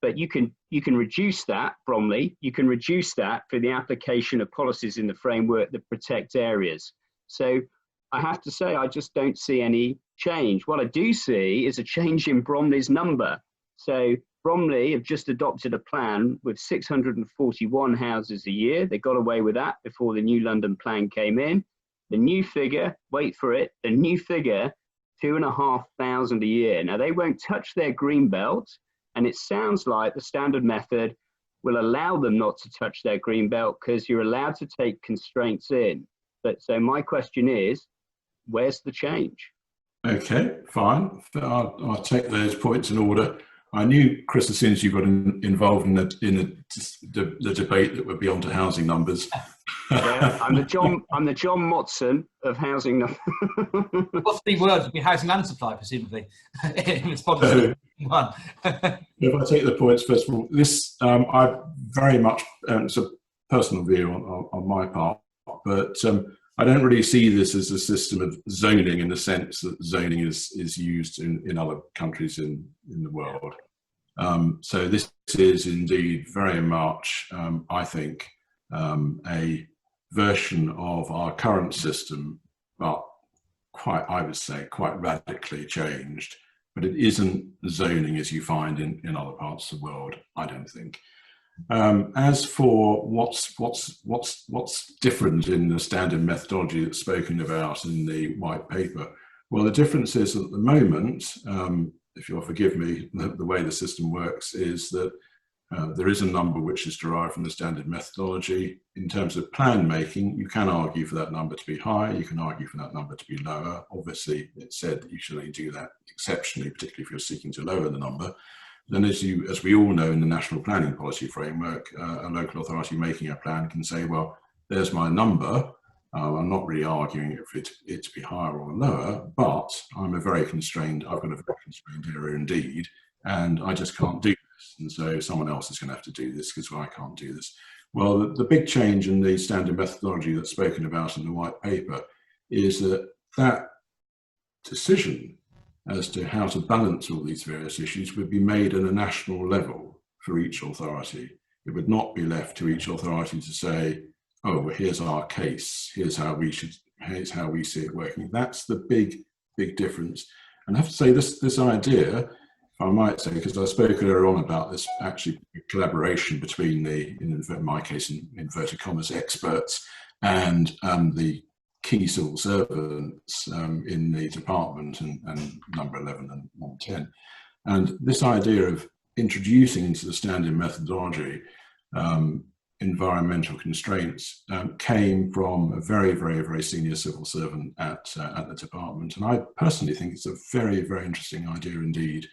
but you can reduce that, Bromley, you can reduce that for the application of policies in the framework that protect areas. So I have to say, I just don't see any change. What I do see is a change in Bromley's number. So Bromley have just adopted a plan with 641 houses a year. They got away with that before the new London plan came in. The new figure, wait for it, the new figure, 2,500 a year. Now they won't touch their green belt, and it sounds like the standard method will allow them not to touch their green belt because you're allowed to take constraints in. But so my question is, where's the change? Okay, fine. I'll take those points in order. I knew, Chris, as soon as you got involved in the debate that would be onto housing numbers. Yeah, I'm the John Motson of housing numbers. What 3 words would be housing and supply, presumably, in response to one. If I take the points, first of all, this, I very much, it's a personal view on my part, but I don't really see this as a system of zoning in the sense that zoning is used in other countries in the world. So this is indeed very much, I think, a version of our current system, but quite, I would say, quite radically changed. But it isn't zoning as you find in other parts of the world, I don't think. As for what's different in the standard methodology that's spoken about in the white paper, well, the difference is at the moment, if you'll forgive me, the way the system works is that there is a number which is derived from the standard methodology. In terms of plan making, you can argue for that number to be higher, you can argue for that number to be lower. Obviously, it's said that you should only do that exceptionally, particularly if you're seeking to lower the number. Then as we all know in the National Planning Policy Framework, a local authority making a plan can say, well, there's my number. I'm not really arguing if it to be higher or lower, but I've got a very constrained area indeed, and I just can't do this. And so someone else is going to have to do this because I can't do this. Well, the big change in the standard methodology that's spoken about in the white paper is that decision as to how to balance all these various issues would be made at a national level for each authority. It would not be left to each authority to say, oh, well, here's our case, here's how we see it working. That's the big difference. And I have to say this idea, if I might say, because I spoke earlier on about this actually collaboration between the, in my case, in inverted commas, experts and the key civil servants in the department and number 11 and 110. And this idea of introducing into the standard methodology environmental constraints came from a very, very, very senior civil servant at the department. And I personally think it's a very, very interesting idea indeed,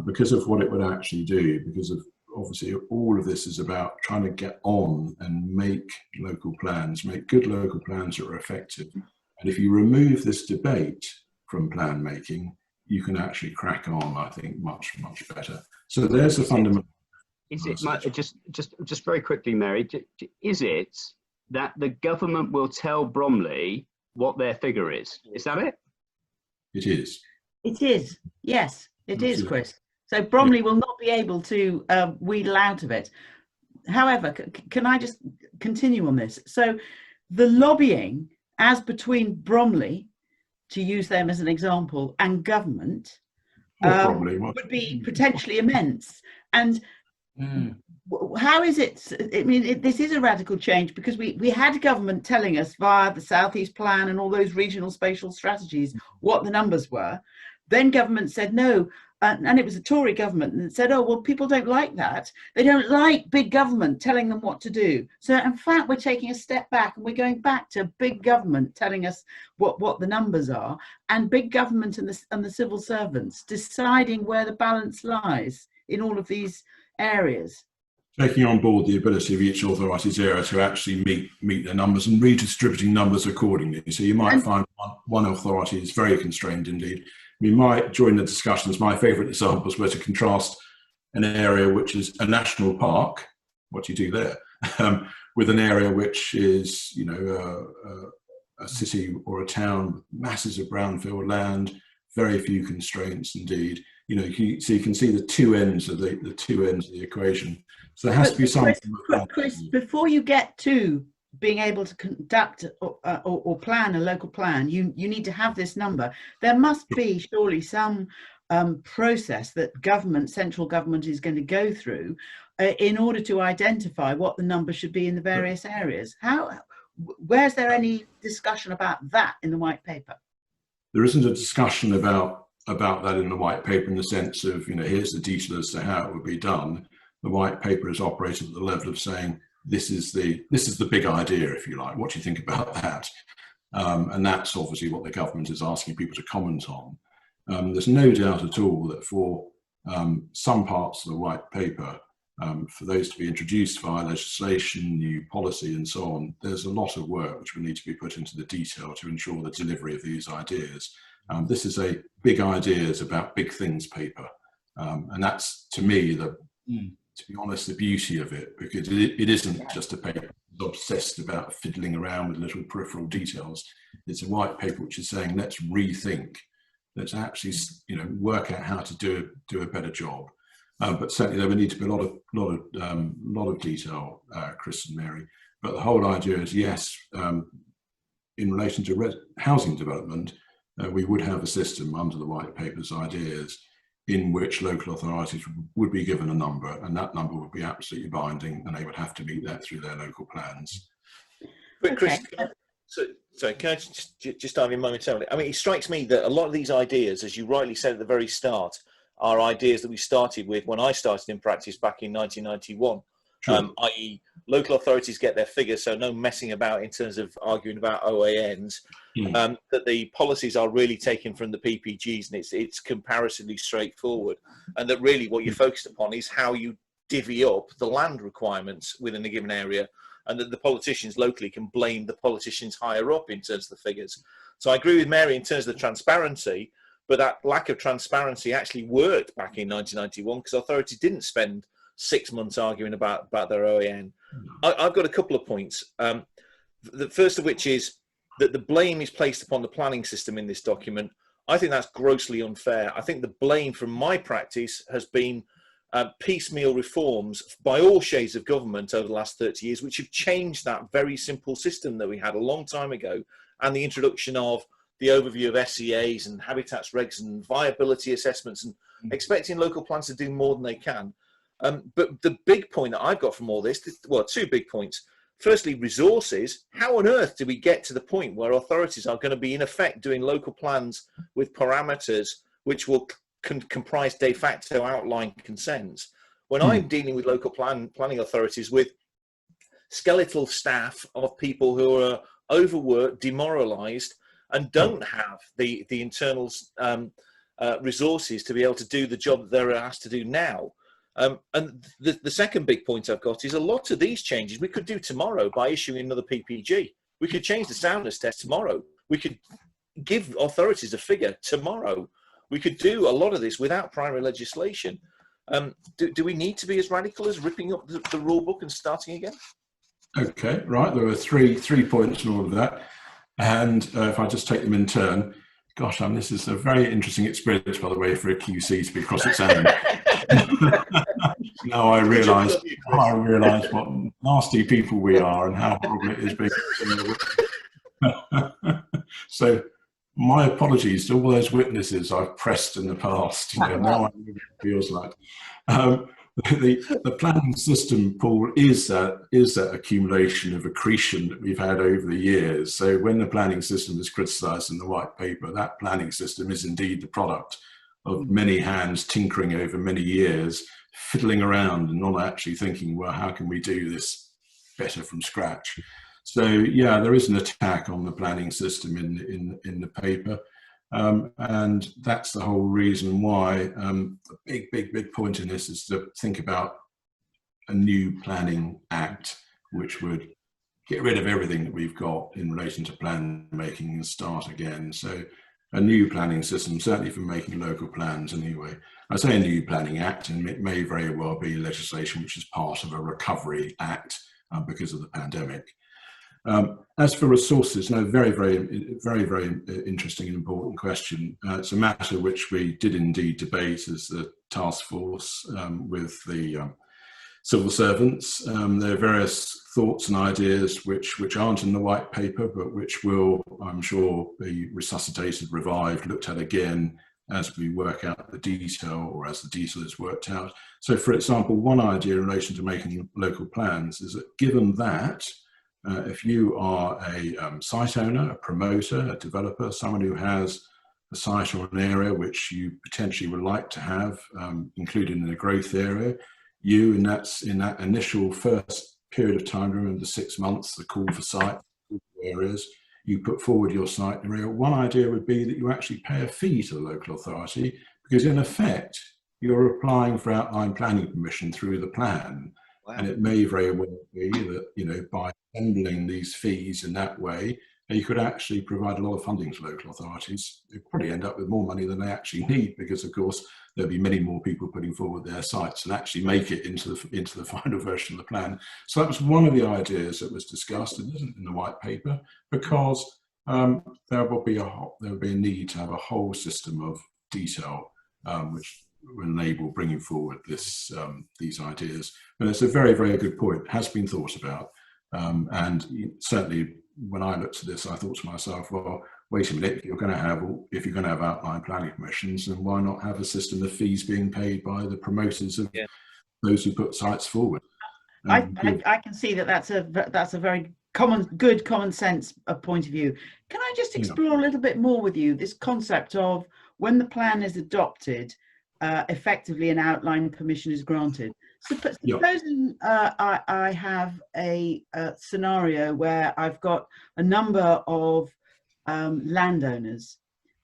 because of what it would actually do, because of obviously all of this is about trying to get on and make local plans, make good local plans that are effective. And if you remove this debate from plan making, you can actually crack on, I think, much, much better. So there's the fundamental. Is it, just very quickly, Mary, is it that the government will tell Bromley what their figure is? Is that it? It is. It is. Yes, it is, Absolutely. Chris. So Bromley will not be able to wheedle out of it. However, can I just continue on this? So the lobbying as between Bromley, to use them as an example, and government would be potentially immense. And how is it? I mean, this is a radical change, because we had government telling us via the Southeast Plan and all those regional spatial strategies what the numbers were. Then government said no, and it was a Tory government, and it said, oh, well, people don't like that. They don't like big government telling them what to do. So in fact, we're taking a step back, and we're going back to big government telling us what the numbers are, and big government and the civil servants deciding where the balance lies in all of these areas. Taking on board the ability of each authority's area to actually meet their numbers and redistributing numbers accordingly. So you might find one authority is very constrained indeed. We might, during the discussions, my favourite examples were to contrast an area which is a national park, what do you do there, with an area which is, you know, a city or a town, masses of brownfield land, very few constraints indeed. You know, so you can see the two ends of the equation. So there has to be something. Chris, before you get to being able to conduct or plan a local plan, you need to have this number. There must be surely some process that central government is going to go through in order to identify what the number should be in the various areas. Where's there any discussion about that in the white paper? There isn't a discussion about that in the white paper, in the sense of, you know, here's the detail as to how it would be done. The white paper is operated at the level of saying, this is the big idea, if you like. What do you think about that? And that's obviously what the government is asking people to comment on. There's no doubt at all that for some parts of the white paper, for those to be introduced via legislation, new policy and so on, there's a lot of work which will need to be put into the detail to ensure the delivery of these ideas. This is a big ideas about big things paper. And that's, to me, to be honest, the beauty of it, because it isn't just a paper obsessed about fiddling around with little peripheral details. It's a white paper which is saying, let's rethink, let's actually, you know, work out how to do a better job. But certainly there would need to be a lot of detail, Chris and Mary. But the whole idea is, yes, in relation to housing development, we would have a system under the white paper's ideas in which local authorities would be given a number, and that number would be absolutely binding, and they would have to meet that through their local plans. But Chris, sorry, can I just dive in momentarily? I mean, it strikes me that a lot of these ideas, as you rightly said at the very start, are ideas that we started with when I started in practice back in 1991. Sure. I.e. local authorities get their figures, so no messing about in terms of arguing about OANs, that the policies are really taken from the PPGs, and it's comparatively straightforward, and that really what you're focused upon is how you divvy up the land requirements within a given area, and that the politicians locally can blame the politicians higher up in terms of the figures. So I agree with Mary in terms of the transparency, but that lack of transparency actually worked back in 1991 because authorities didn't spend 6 months arguing about their OAN. I've got a couple of points. The first of which is that the blame is placed upon the planning system in this document. I think that's grossly unfair. I think the blame from my practice has been piecemeal reforms by all shades of government over the last 30 years, which have changed that very simple system that we had a long time ago, and the introduction of the overview of SEAs and habitats regs and viability assessments, and expecting local plans to do more than they can. But the big point that I've got from all this, well, two big points. Firstly, resources. How on earth do we get to the point where authorities are going to be in effect doing local plans with parameters which will comprise de facto outline consents? When I'm dealing with local planning authorities with skeletal staff of people who are overworked, demoralised, and don't have the internal resources to be able to do the job that they're asked to do now. And the second big point I've got is a lot of these changes we could do tomorrow by issuing another PPG. We could change the soundness test tomorrow. We could give authorities a figure tomorrow. We could do a lot of this without primary legislation. Do we need to be as radical as ripping up the rule book and starting again? Okay, right. There are three points in all of that. And if I just take them in turn, gosh, this is a very interesting experience, by the way, for a QC to be cross-examined. Now I realise what nasty people we are and how horrible it is being. So my apologies to all those witnesses I've pressed in the past. Now I know what it feels like. The planning system, Paul, is that accumulation of accretion that we've had over the years. So when the planning system is criticised in the white paper, that planning system is indeed the product of many hands tinkering over many years, fiddling around and not actually thinking, well, how can we do this better from scratch? So yeah, there is an attack on the planning system in the paper. And that's the whole reason why the big point in this is to think about a new planning act, which would get rid of everything that we've got in relation to plan making and start again. So a new planning system, certainly for making local plans anyway. I say a new planning act, and it may very well be legislation which is part of a recovery act because of the pandemic. As for resources, no, very interesting and important question. It's a matter which we did indeed debate as the task force with the civil servants. There are various thoughts and ideas which aren't in the white paper, but which will, I'm sure, be resuscitated, revived, looked at again as we work out the detail, or as the detail is worked out. So, for example, one idea in relation to making local plans is that given that if you are a site owner, a promoter, a developer, someone who has a site or an area which you potentially would like to have included in a growth area, you in that initial first period of time, remember the 6 months, the call for site areas, you put forward your site area. One idea would be that you actually pay a fee to the local authority, because in effect you're applying for outline planning permission through the plan. Wow. And it may very well be that, you know, by handling these fees in that way, you could actually provide a lot of funding to local authorities. You'd probably end up with more money than they actually need, because of course there'll be many more people putting forward their sites and actually make it into the final version of the plan. So that was one of the ideas that was discussed. It isn't in the white paper, because there would be a need to have a whole system of detail which will enable bringing forward these ideas. But it's a very good point. It has been thought about, and certainly when I looked at this, I thought to myself, well, wait a minute, if you're going to have outline planning permissions, then why not have a system of fees being paid by the promoters of those who put sites forward? I can see that's a very good common sense point of view. Can I just explore a little bit more with you this concept of when the plan is adopted, effectively an outline permission is granted? Supposing I have a scenario where I've got a number of landowners,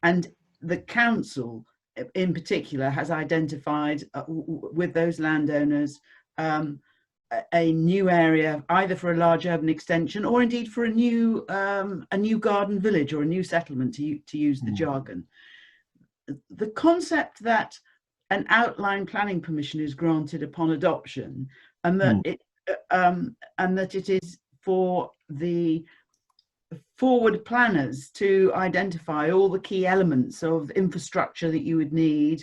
and the council in particular has identified with those landowners a new area, either for a large urban extension or indeed for a new garden village or a new settlement, to use the jargon. The concept that an outline planning permission is granted upon adoption, and that it is for the forward planners to identify all the key elements of infrastructure that you would need.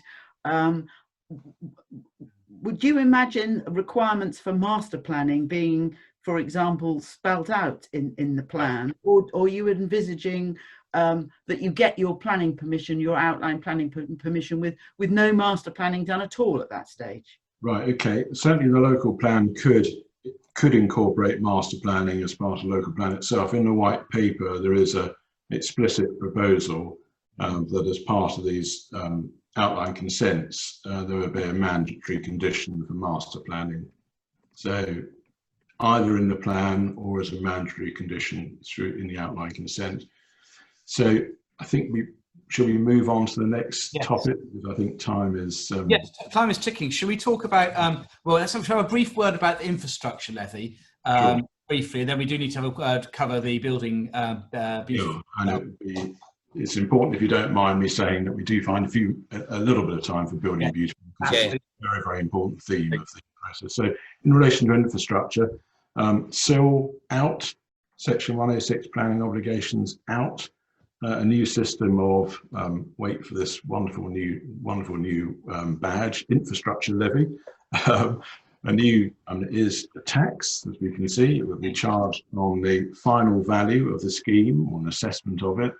Would you imagine requirements for master planning being, for example, spelt out in the plan, or are you envisaging that you get your planning permission, your outline planning permission, with no master planning done at all at that stage? Right. Okay. Certainly, the local plan could incorporate master planning as part of the local plan itself. In the white paper, there is an explicit proposal that, as part of these outline consents, there would be a mandatory condition for master planning. So either in the plan or as a mandatory condition through in the outline consent. So I think shall we move on to the next topic? Because I think time is... Yes, time is ticking. Should we talk about, well, let's have a brief word about the infrastructure levy, Sure. briefly, and then we do need to have a cover the building beautiful. And it's important, if you don't mind me saying, that we do find a little bit of time for building beautiful. It's a very, very important theme of the process. So in relation to infrastructure, SIL out, Section 106 planning obligations out, a new system of, wait for this wonderful new badge, infrastructure levy. A new is a tax, as we can see. It will be charged on the final value of the scheme, or an assessment of it,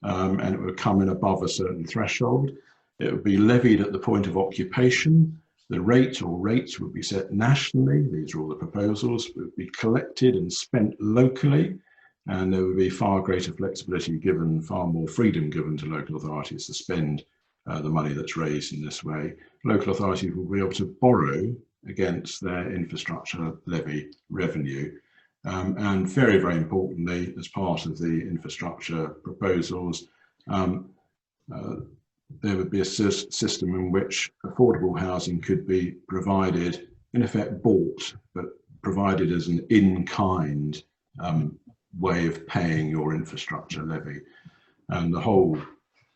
and it will come in above a certain threshold. It will be levied at the point of occupation. The rate or rates will be set nationally. These are all the proposals. Will be collected and spent locally, and there will be far greater flexibility given, far more freedom given to local authorities to spend the money that's raised in this way. Local authorities will be able to borrow against their infrastructure levy revenue. And very, very importantly, as part of the infrastructure proposals, there would be a system in which affordable housing could be provided, in effect bought, but provided as an in-kind way of paying your infrastructure levy. And the whole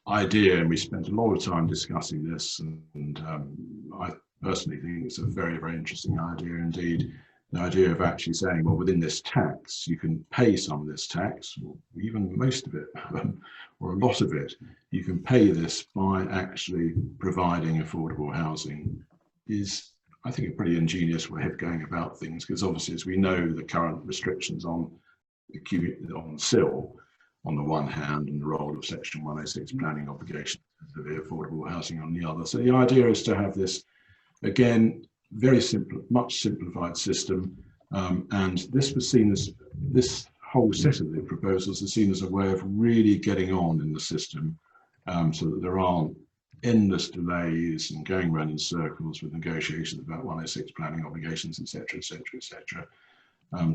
idea, and we spent a lot of time discussing this, and I personally think it's a very, very interesting idea indeed. The idea of actually saying, well, within this tax, you can pay some of this tax, or even most of it, or a lot of it. You can pay this by actually providing affordable housing. Is, I think, a pretty ingenious way of going about things, because obviously, as we know, the current restrictions on SIL, on the one hand, and the role of Section 106 planning obligations to the affordable housing on the other. So the idea is to have this, again, very simple, much simplified system, and this was seen as, this whole set of the proposals is seen as a way of really getting on in the system, so that there aren't endless delays and going around in circles with negotiations about 106 planning obligations, etc., etc., etc.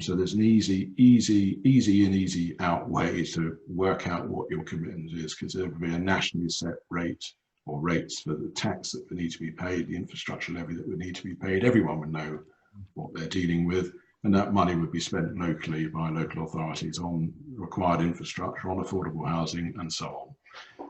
So there's an easy in, easy out way to work out what your commitment is, because there will be a nationally set rate or rates for the tax that would need to be paid, the infrastructure levy that would need to be paid. Everyone would know what they're dealing with, and that money would be spent locally by local authorities on required infrastructure, on affordable housing, and so on.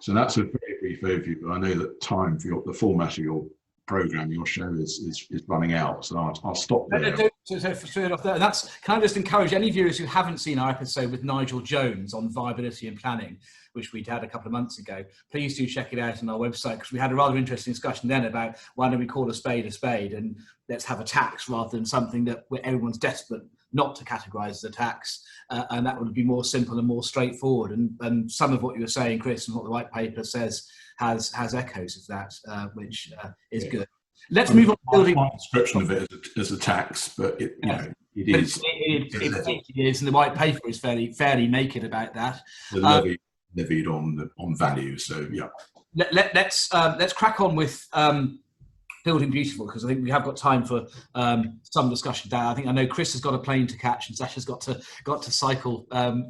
So that's a very brief overview, but I know that time for the format of your programme, your show is running out, so I'll stop there. Can I just encourage any viewers who haven't seen our episode with Nigel Jones on viability and planning, which we'd had a couple of months ago, please do check it out on our website, because we had a rather interesting discussion then about why don't we call a spade and let's have a tax rather than something that where everyone's desperate not to categorise as a tax, and that would be more simple and more straightforward. And some of what you were saying, Chris, and what the white paper says has echoes of that, which is good. Let's move on to building. My description of it as a tax, but it is. It is, and the white paper is fairly naked about that. The levied on value. So yeah. Let's crack on with building beautiful, because I think we have got time for some discussion there. I know Chris has got a plane to catch, and Sasha's got to cycle.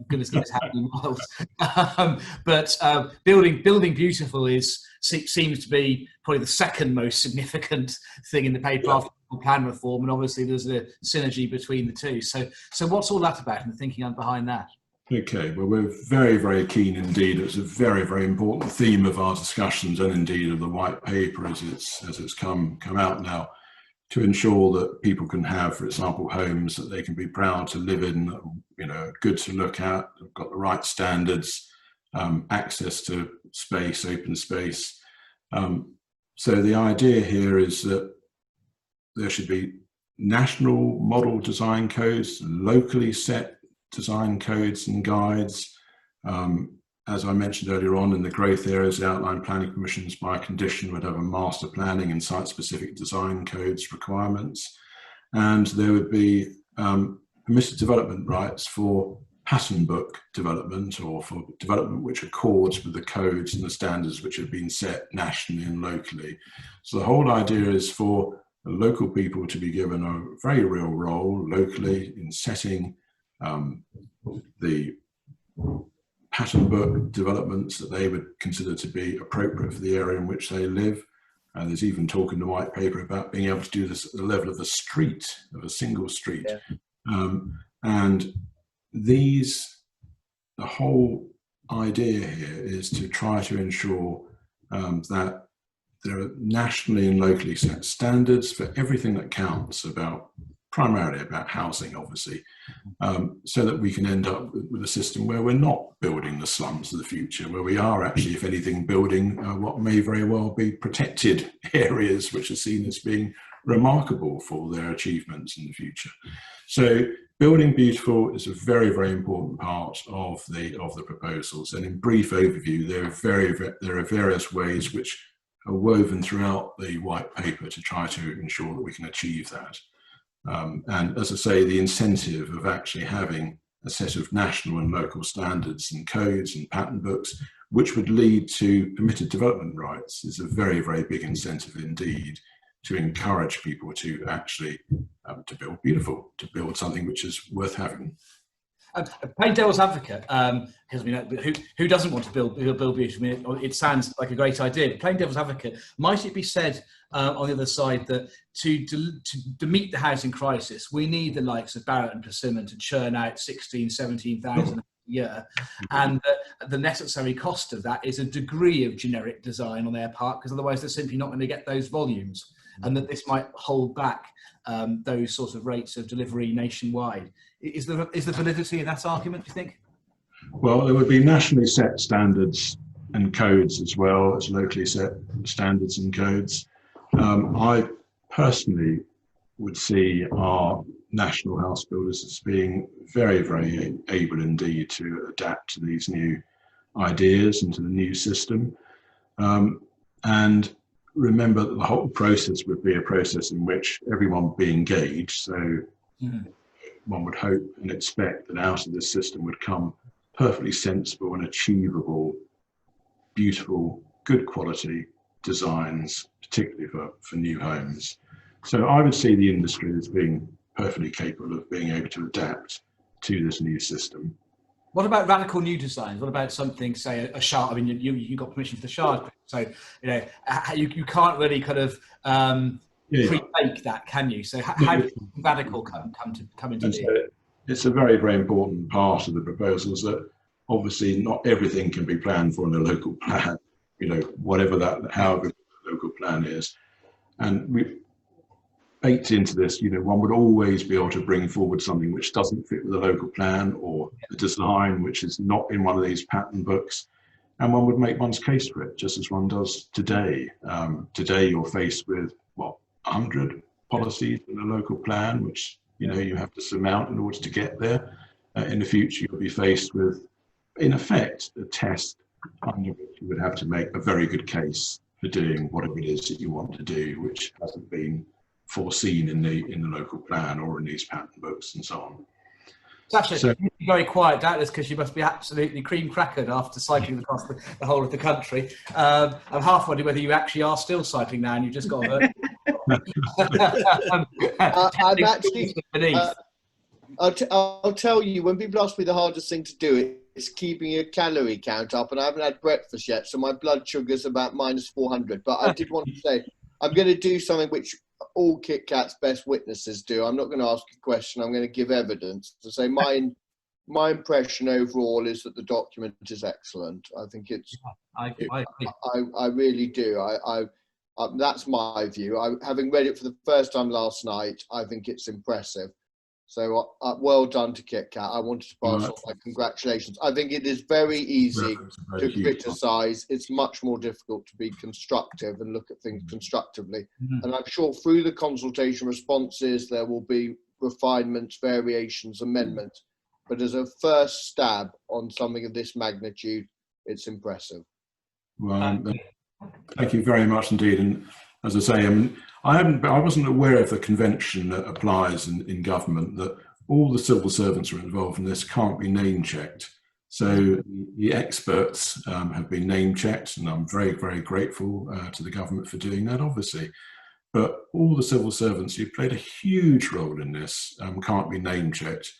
Goodness knows how many miles. But building beautiful seems to be probably the second most significant thing in the paper after plan reform, and obviously there's a synergy between the two. So what's all that about, and the thinking behind that? Okay, well, we're very, very keen indeed. It's a very, very important theme of our discussions, and indeed of the white paper as it's come out now, to ensure that people can have, for example, homes that they can be proud to live in, good to look at, have got the right standards, access to space, open space. So the idea here is that there should be national model design codes, locally set design codes and guides. As I mentioned earlier on, in the growth areas, the outline planning permissions by condition would have a master planning and site-specific design codes requirements. And there would be permitted development rights for pattern book development, or for development which accords with the codes and the standards which have been set nationally and locally. So the whole idea is for local people to be given a very real role locally in setting the pattern book developments that they would consider to be appropriate for the area in which they live. And there's even talk in the white paper about being able to do this at the level of a street, of a single street. Yeah. And the whole idea here is to try to ensure that there are nationally and locally set standards for everything that counts primarily about housing, obviously, so that we can end up with a system where we're not building the slums of the future, where we are actually, if anything, building what may very well be protected areas, which are seen as being remarkable for their achievements in the future. So building beautiful is a very, very important part of the proposals. And in brief overview, there are various ways which are woven throughout the white paper to try to ensure that we can achieve that. And as I say, the incentive of actually having a set of national and local standards and codes and pattern books, which would lead to permitted development rights, is a very, very big incentive indeed to encourage people to actually to build beautiful, to build something which is worth having. Playing devil's advocate, because we know who doesn't want to build beautiful? I mean, it sounds like a great idea. But playing devil's advocate, might it be said on the other side that to meet the housing crisis, we need the likes of Barratt and Persimmon to churn out 17,000 a year, and the necessary cost of that is a degree of generic design on their part, because otherwise they're simply not going to get those volumes, and that this might hold back those sorts of rates of delivery nationwide. Is there validity in that argument, do you think? Well, there would be nationally set standards and codes as well as locally set standards and codes. I personally would see our national house builders as being very, very able indeed to adapt to these new ideas and to the new system. And remember that the whole process would be a process in which everyone would be engaged. So one would hope and expect that out of this system would come perfectly sensible and achievable, beautiful, good quality designs, particularly for new homes. So I would see the industry as being perfectly capable of being able to adapt to this new system. What about radical new designs? What about something, say, a shard? I mean, you got permission for the shard, so you can't really kind of pre-bake that, can you? So how does radical come into being? So it's a very, very important part of the proposals that obviously not everything can be planned for in a local plan. Whatever however the local plan is, and we baked into this, one would always be able to bring forward something which doesn't fit with the local plan or a design which is not in one of these pattern books, and one would make one's case for it, just as one does today. Today you're faced with 100 policies in a local plan, which you have to surmount in order to get there. In the future, you'll be faced with, in effect, a test under which you would have to make a very good case for doing whatever it is that you want to do, which hasn't been foreseen in the local plan or in these pattern books and so on. Sasha, so, you're very quiet, doubtless, because you must be absolutely cream crackered after cycling across the whole of the country. I'm half wondering whether you actually are still cycling now and you've just got to... I'm actually... I'll tell you, when people ask me the hardest thing to do, it's keeping a calorie count up, and I haven't had breakfast yet, so my blood sugar's about -400. But I did want to say, I'm going to do something which all Kit Kat's best witnesses do. I'm not going to ask a question. I'm going to give evidence to say my impression overall is that the document is excellent. I think it's. I really do. That's my view. Having read it for the first time last night, I think it's impressive. So well done to Kit Kat. I wanted to pass on my congratulations. I think it is very easy to criticise. It's much more difficult to be constructive and look at things constructively. And I'm sure through the consultation responses, there will be refinements, variations, amendments. But as a first stab on something of this magnitude, it's impressive. Well, thank you very much indeed. And as I say, I wasn't aware of the convention that applies in government, that all the civil servants who are involved in this can't be name checked. So the experts have been name checked, and I'm very, very grateful to the government for doing that, obviously. but all the civil servants who played a huge role in this can't be name checked.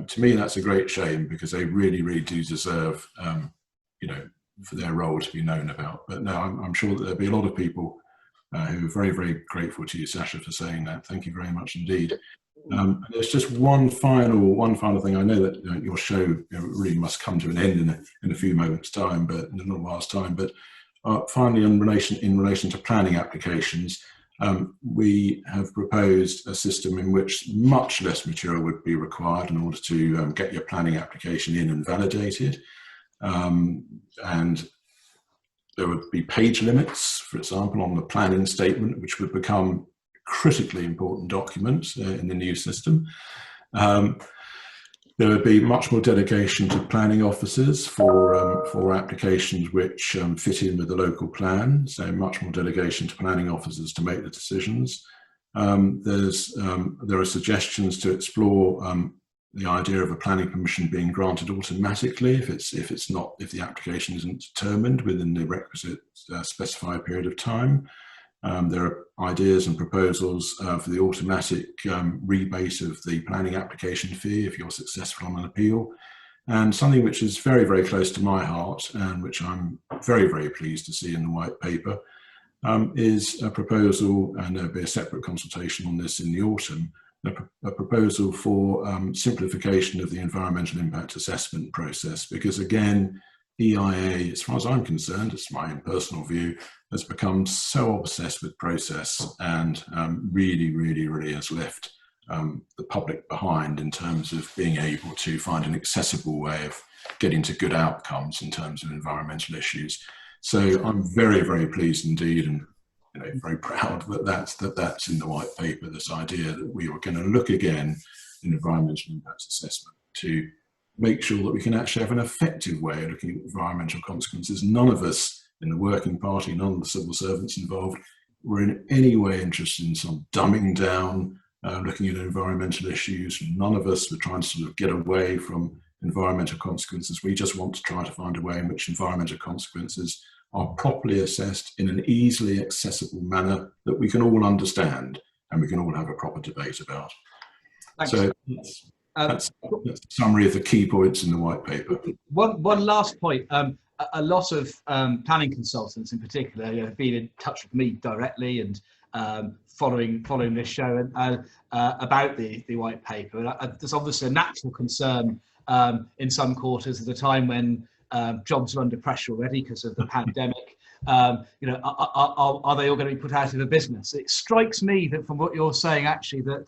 To me, that's a great shame, because they really, really do deserve, you know, for their role to be known about. But no, I'm sure that there'll be a lot of people who are very, very grateful to you, Sasha, for saying that. Thank you very much indeed. There's just one final thing. I know that your show really must come to an end in a few moments' time, but in a little while's time. But finally, in relation to planning applications, we have proposed a system in which much less material would be required in order to get your planning application in and validated. And there would be page limits, for example, on the planning statement, which would become critically important documents in the new system. There would be much more dedication to planning officers for applications which fit in with the local plan, so much more dedication to planning officers to make the decisions. There are suggestions to explore the idea of a planning permission being granted automatically if the application isn't determined within the requisite specified period of time. There are ideas and proposals for the automatic rebate of the planning application fee if you're successful on an appeal. And something which is very, very close to my heart, and which I'm very, very pleased to see in the white paper, is a proposal, and there'll be a separate consultation on this in the autumn, a proposal for simplification of the environmental impact assessment process. Because again, EIA, as far as I'm concerned, it's my own personal view, has become so obsessed with process and really, really, really has left the public behind in terms of being able to find an accessible way of getting to good outcomes in terms of environmental issues. So I'm very, very pleased indeed, and very proud that that's in the white paper, this idea that we are going to look again in environmental impact assessment to make sure that we can actually have an effective way of looking at environmental consequences. None of us in the working party, none of the civil servants involved, were in any way interested in some dumbing down, looking at environmental issues. None of us were trying to sort of get away from environmental consequences. We just want to try to find a way in which environmental consequences are properly assessed in an easily accessible manner that we can all understand and we can all have a proper debate about. Thanks. So that's a summary of the key points in the white paper. One last point. A lot of planning consultants in particular have been in touch with me directly and following this show and about the white paper. There's obviously a natural concern in some quarters at a time when jobs are under pressure already because of the pandemic. Are they all going to be put out of a business? It strikes me that from what you're saying, actually, that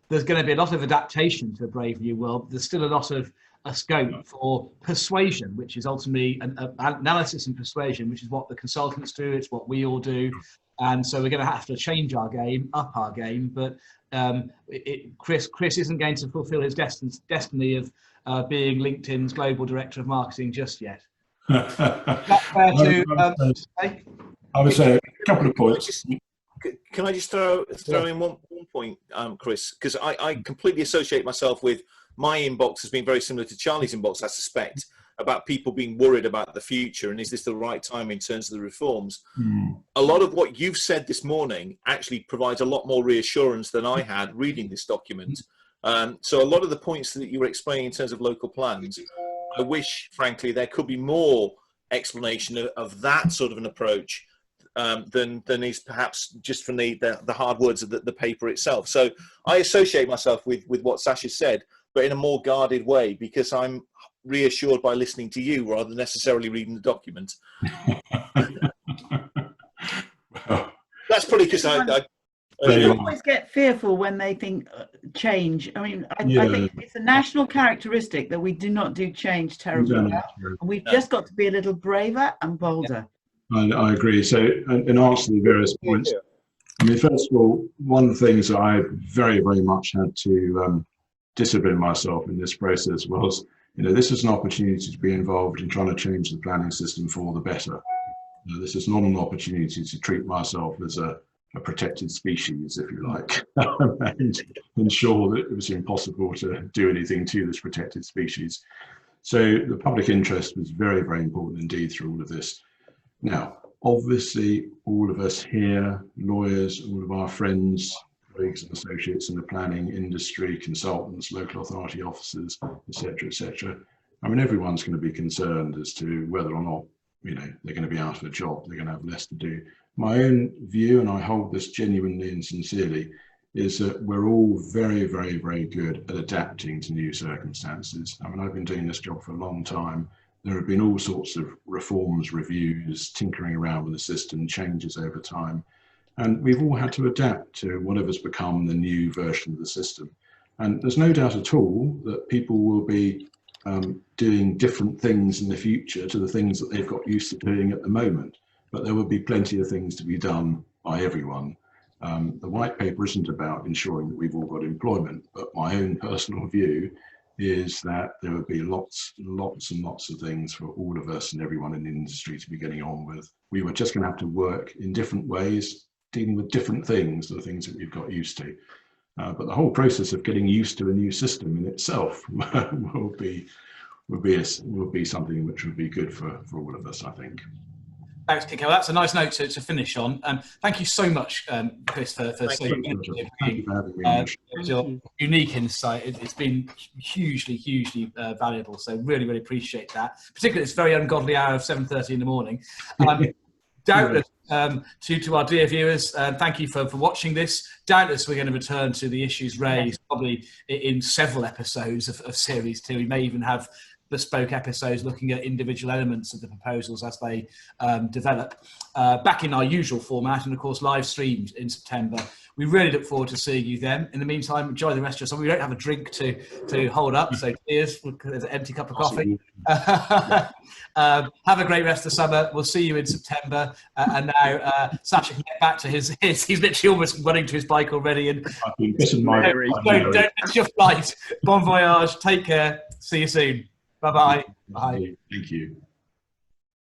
there's going to be a lot of adaptation to a brave new world. There's still a lot of scope for persuasion, which is ultimately an analysis and persuasion, which is what the consultants do. It's what we all do. And so we're going to have to change our game, up our game. But Chris isn't going to fulfill his destiny of being LinkedIn's global director of marketing just yet. That's fair to say? I would say a couple of points. Can I just throw in one point, Chris? Because I completely associate myself with my inbox has been very similar to Charlie's inbox, I suspect, about people being worried about the future and is this the right time in terms of the reforms. A lot of what you've said this morning actually provides a lot more reassurance than I had reading this document. So a lot of the points that you were explaining in terms of local plans, I wish, frankly, there could be more explanation of that sort of an approach than is perhaps just from the hard words of the paper itself. So I associate myself with what Sasha said, but in a more guarded way, because I'm reassured by listening to you rather than necessarily reading the document. That's probably because I always get fearful when they think change. I mean, I think it's a national characteristic that we do not do change terribly well, and we've just got to be a little braver and bolder. I agree. So in answer to the various points, I mean, first of all, one of the things that I very, very much had to discipline myself in this process was, this is an opportunity to be involved in trying to change the planning system for the better. This is not an opportunity to treat myself as a protected species, if you like, and ensure that it was impossible to do anything to this protected species. So the public interest was very, very important indeed through all of this. Now, obviously all of us here, lawyers, all of our friends, colleagues and associates in the planning industry, consultants, local authority officers, etc. I mean, everyone's going to be concerned as to whether or not, you know, they're going to be out of a job, they're going to have less to do. My own view, and I hold this genuinely and sincerely, is that we're all very, very, very good at adapting to new circumstances. I mean, I've been doing this job for a long time. There have been all sorts of reforms, reviews, tinkering around with the system, changes over time. And we've all had to adapt to whatever's become the new version of the system. And there's no doubt at all that people will be doing different things in the future to the things that they've got used to doing at the moment. But there will be plenty of things to be done by everyone. The white paper isn't about ensuring that we've all got employment, but my own personal view is that there would be lots and lots of things for all of us and everyone in the industry to be getting on with. We were just going to have to work in different ways, dealing with different things, the things that we've got used to. But the whole process of getting used to a new system in itself will be something which would be good for all of us, I think. Thanks, Kiko. That's a nice note to finish on. Thank you so much, Chris, for your unique insight. It's been hugely valuable. So really appreciate that. Particularly this very ungodly hour of 7:30 in the morning. Doubtless, to our dear viewers, thank you for watching this. Doubtless, we're going to return to the issues raised probably in several episodes of Series 2. We may even have bespoke episodes looking at individual elements of the proposals as they develop back in our usual format, and of course live streamed in September. We really look forward to seeing you then. In the meantime, enjoy the rest of your summer. We don't have a drink to hold up, so cheers. There's an empty cup of coffee. Have a great rest of the summer. We'll see you in September. And now Sacha can get back to his he's literally almost running to his bike already. And don't miss your flight. Bon voyage. Take care. See you soon. Bye-bye. Bye. Thank you.